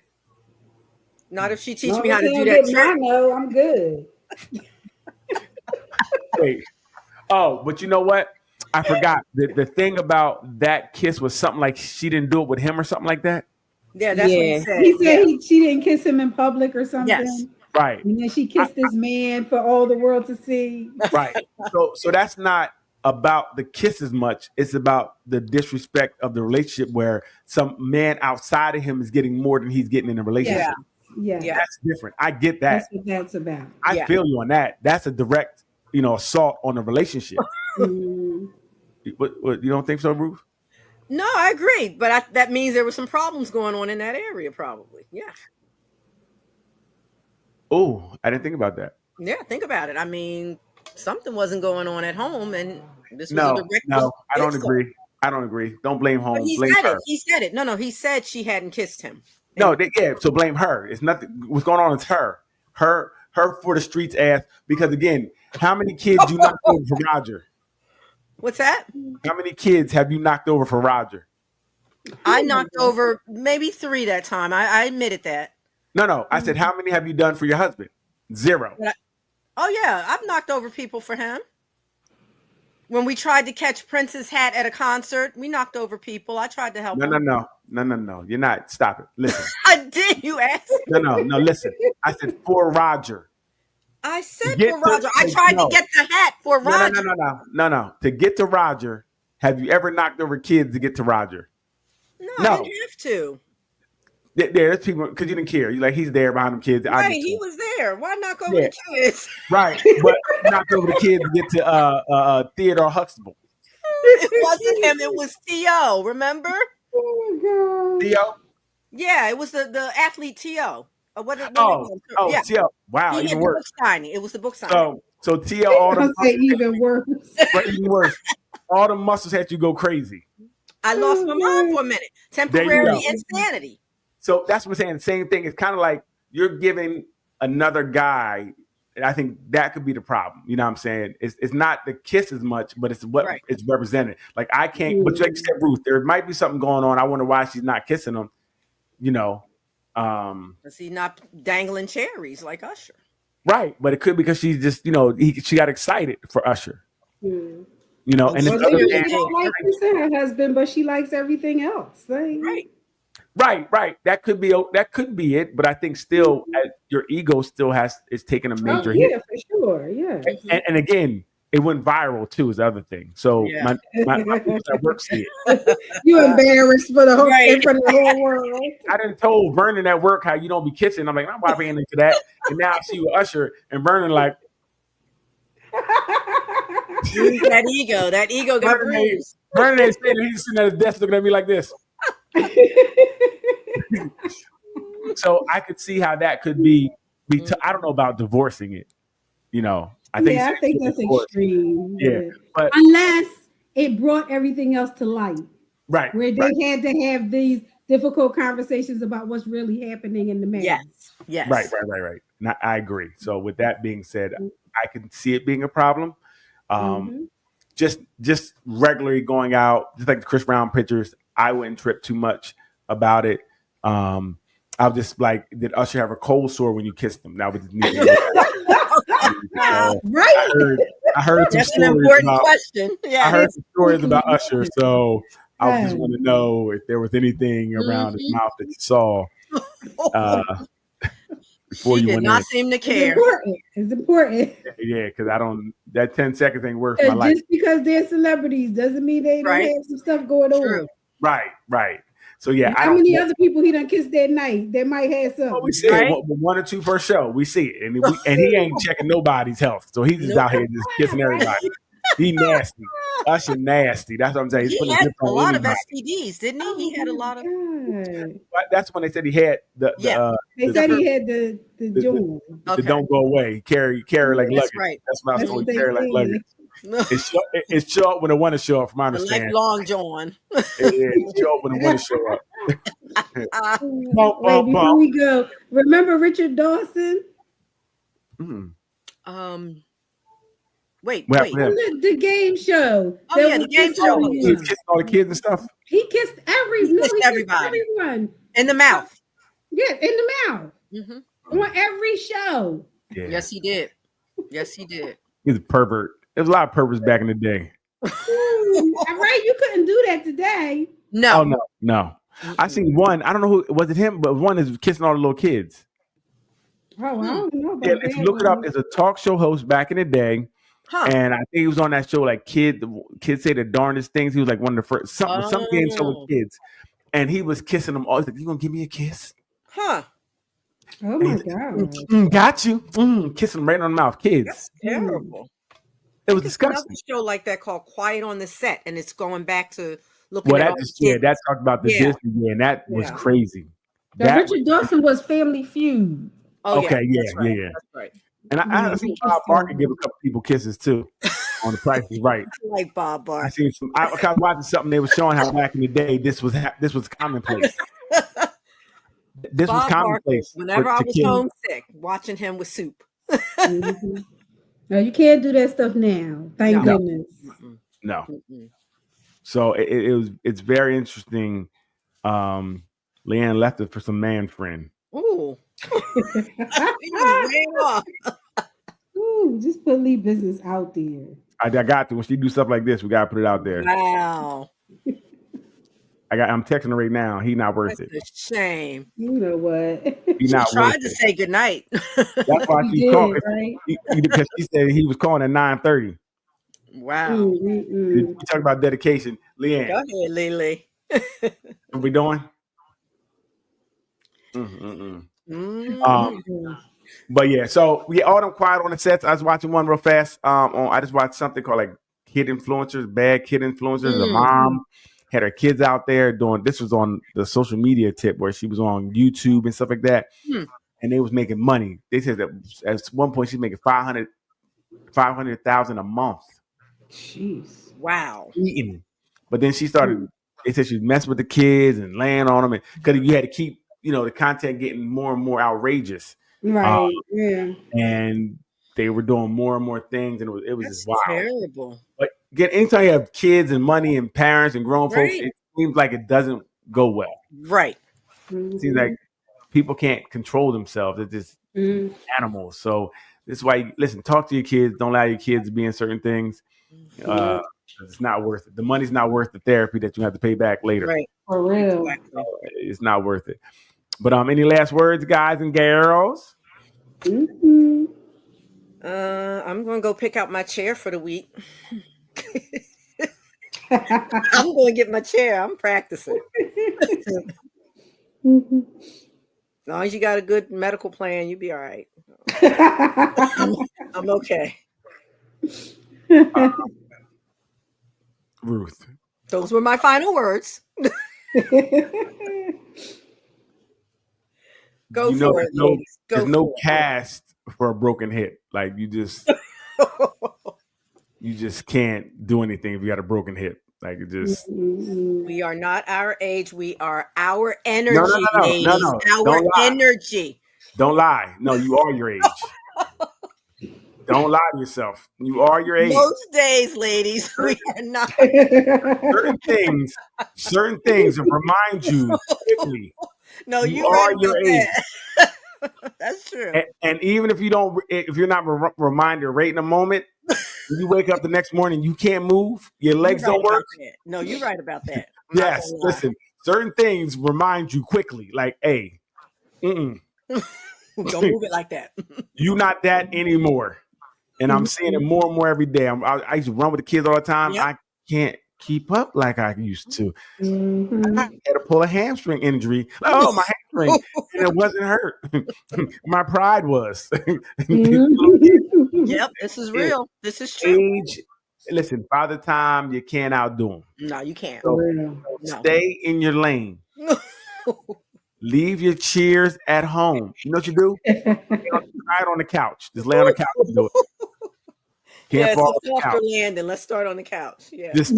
Not if she teach Long me how as to they do don't that get trick. mono, I'm good. Wait. Oh, but you know what? I forgot. The thing about that kiss was something like she didn't do it with him or something like that. Yeah, that's what he Yeah. said. He said she didn't kiss him in public or something. Yes. Right. And then she kissed this man for all the world to see. Right. So that's not about the kiss as much. It's about the disrespect of the relationship where some man outside of him is getting more than he's getting in the relationship. Yeah. That's different. I get that. That's what that's about. I feel you on that. That's a direct, assault on the relationship. What, you don't think so, Ruth? No, I agree, but that means there were some problems going on in that area, probably. Yeah. Oh, I didn't think about that. Yeah, think about it. I mean, something wasn't going on at home, and this was a direct. No, I don't agree. I don't agree. Don't blame home. But he blame said her. it. He said it. No, he said she hadn't kissed him. No, so blame her. It's nothing. What's going on is her. Her for the streets ass. Because again, how many kids you knocked over for Roger? What's that? How many kids have you knocked over for Roger? I knocked over maybe 3 that time. I admitted that. No. I said, how many have you done for your husband? 0. Oh yeah, I've knocked over people for him. When we tried to catch Prince's hat at a concert, we knocked over people. I tried to help him. No. You're not. Stop it. Listen. I did. You asked. No. Listen. I said for Roger. I said for Roger. I tried to get the hat for Roger. No. To get to Roger, have you ever knocked over kids to get to Roger? No. I didn't have to. There's people because you didn't care. You like he's there behind them kids. Right, he was there. Why knock over the kids? Right, but knocked over the kids to get to Theodore Huxtable. It wasn't him. It was T.O. Remember? Oh my God. T.O. Yeah, it was the athlete T.O. Yeah. T.O. Wow, He even had worse. the book signing. It was the book signing. So T.O. all the even worse. Even worse. All the muscles had you go crazy. I lost my mind for a minute. Temporary insanity. So that's what I'm saying. Same thing. It's kind of like you're giving another guy, and I think that could be the problem. You know what I'm saying? It's not the kiss as much, but it's what it's represented. Like I can't, but like you said, Ruth, there might be something going on. I wonder why she's not kissing him. Is he not dangling cherries like Usher? Right, but it could be because she's just, she got excited for Usher. And it's she don't like her husband, but she likes everything else. Right. That could be it. But I think still, your ego still is taking a major hit. Yeah, for sure. Yeah. And again, it went viral too. Is the other thing. So my people at work see it. You embarrassed for the whole in front of the whole world. I done told Vernon at work how you don't be kissing. I'm like, I'm not being into that. And now I see you Usher and Vernon like. That ego got bruised. Vernon ain't saying he's sitting at his desk looking at me like this. So I could see how that could be. I don't know about divorcing it. I think that's extreme. Yeah, but unless it brought everything else to light, right? Where they had to have these difficult conversations about what's really happening in the marriage. Yes. Right. Now, I agree. So with that being said, I can see it being a problem. Just regularly going out, just like the Chris Brown pictures, I wouldn't trip too much about it. I was just like, did Usher have a cold sore when you kissed him? That was right. I heard some That's stories an important about, question. Yeah, I heard some stories about Usher, so I just want to know if there was anything around his mouth that you saw before he you did went not in. seem to care. It's important. Yeah, because that 10 seconds ain't worth my life. Just because they're celebrities doesn't mean they don't have some stuff going on. Right. So yeah, How many other people he done kissed that night that might have something? We see it one or two per show. We see it, and he ain't checking nobody's health, so he's just out here just kissing everybody. He nasty. Usher nasty. That's what I'm saying. He had a lot of STDs, didn't he? He had a lot of. That's when they said he had the. They said he had the joint. The don't go away. Carry like luggage. That's right. That's what I was told. Carry like luggage. It's short when the one to show up. From my understanding, lifelong John. It's short when the one to show up. Wait, before we go, remember Richard Dawson? Wait. The game show. Oh yeah, the game show. He kissed all the kids and stuff. He kissed everybody. Everyone in the mouth. Yeah, in the mouth. On every show. Yeah. Yes, he did. Yes, he did. He's a pervert. There was a lot of perverts back in the day. Right? You couldn't do that today. No. Oh no. I seen one. I don't know who was it. Him, but one is kissing all the little kids. Oh, I don't know about that. If you look it up, there's a talk show host back in the day, and I think he was on that show. Like kids say the darndest things. He was like one of the first some game show with kids, and he was kissing them all. He's like, "You gonna give me a kiss?" Oh my god! Got you. Kissing them right on the mouth, kids. That's terrible. It was disgusting. Another show like that called Quiet on the Set, and it's going back to looking at that talked about the Disney, and that was crazy. Richard Dawson was Family Feud. Oh, okay, yeah. That's right. And I think Bob Barker gave a couple people kisses too on The Price is Right. I like Bob Barker. I seen some. I was watching something they were showing how back in the day this was commonplace. This Bob was commonplace. Barker, whenever I was homesick, watching him with soup. No, you can't do that stuff now. Thank goodness. No. So it's very interesting. Leanne left it for some man friend. Ooh. He was way off. Ooh, just put Lee business out there. I got to. When she do stuff like this, we gotta put it out there. Wow. I'm texting her right now. He not worth That's it. A shame. You know what? He not tried to say goodnight. That's why she called. Right? Because she said he was calling at 9:30. Wow. We talk about dedication, Leanne. Go ahead, Lily. What we doing? But yeah, so we all them quiet on the sets. I was watching one real fast. I just watched something called like kid influencers, bad kid influencers. The mom had her kids out there doing. This was on the social media tip where she was on YouTube and stuff like that, and they was making money. They said that at one point she's making $500,000 a month. Jeez, wow. Eating, but then she started. They said she was messing with the kids and laying on them, because you had to keep. The content getting more and more outrageous. Right. And they were doing more and more things, and it was just wild. Terrible. But again, anytime you have kids and money and parents and grown folks, it seems like it doesn't go well. Right. It seems like people can't control themselves. It's just animals. So this is why talk to your kids. Don't allow your kids to be in certain things. It's not worth it. The money's not worth the therapy that you have to pay back later. Right. For real. It's not worth it. But any last words, guys and girls? I'm going to go pick out my chair for the week. I'm going to get my chair. I'm practicing. As long as you got a good medical plan, you'll be all right. I'm okay. Ruth. Those were my final words. Go for it, ladies. There's no cast for a broken hip. Like you just can't do anything if you got a broken hip. Like it just. We are not our age. We are our energy, ladies. No. Our energy. Don't lie. No, you are your age. Don't lie to yourself. You are your age. Most days, ladies, we are not. Certain things remind you quickly. No, you are your age. That's true. And even if you're not reminded right in a moment, when you wake up the next morning, you can't move. Your legs don't work. No, you're right about that. Yes, listen. Certain things remind you quickly. Like, hey, don't move it like that. You not that anymore. And I'm seeing it more and more every day. I used to run with the kids all the time. Yep. I can't keep up like I used to. I had to pull a hamstring injury. Oh, my hamstring. And it wasn't hurt. My pride was. Yep, this is real. This is true. Age, listen, by the time you can't outdo them. No, you can't. So No. stay in your lane. Leave your cheers at home. You know what you do? Try it on the couch. Just lay on the couch and do it. Can't fall it's a softer landing. Let's start on the couch. Yeah. Just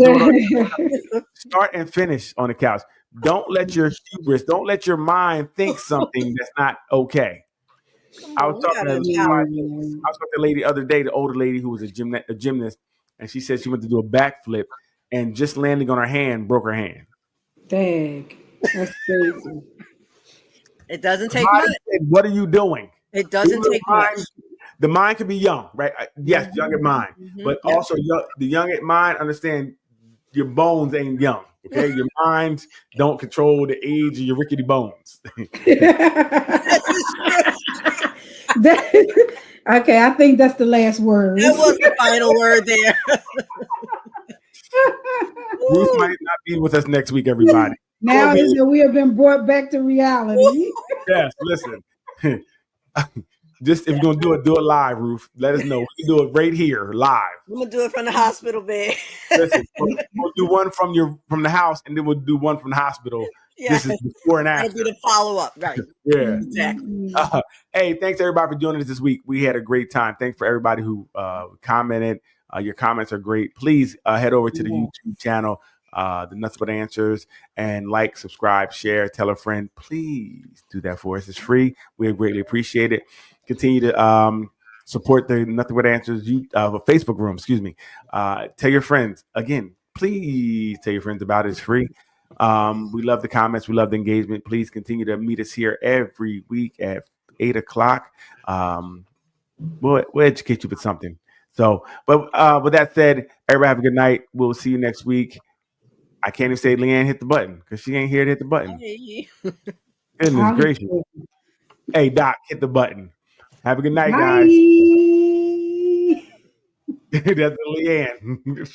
start and finish on the couch. Don't let your hubris, don't let your mind think something that's not okay. I was talking to the lady the other day, the older lady who was a gymnast, and she said she went to do a backflip and just landing on her hand broke her hand. Dang. That's crazy. It doesn't take much. What are you doing? It doesn't take much. The mind can be young, right? Yes, young at mind. But also the young at mind, understand your bones ain't young. Okay, your minds don't control the age of your rickety bones. Okay, I think that's the last word. That was the final word there. Ruth might not be with us next week, everybody. Now we have been brought back to reality. Yes, listen. Just if you're gonna do it live, Ruth. Let us know. We can do it right here, live. I'm gonna do it from the hospital bed. Listen, we'll do one from the house, and then we'll do one from the hospital. Yeah. This is before and after. That'll be the follow-up, right? Yeah, exactly. Hey, thanks everybody for joining us this week. We had a great time. Thanks for everybody who commented. Your comments are great. Please head over to the YouTube channel, the Nothing But Answers, and like, subscribe, share, tell a friend. Please do that for us. It's free. We greatly appreciate it. Continue to support the Nothing But Answers Facebook room. Excuse me. Tell your friends. Again, please tell your friends about it. It's free. We love the comments. We love the engagement. Please continue to meet us here every week at 8:00. We'll educate you with something. So, but with that said, everybody have a good night. We'll see you next week. I can't even say Leanne hit the button because she ain't here to hit the button. Hey. Goodness gracious. Hey, Doc, hit the button. Have a good night, guys. That's Leanne.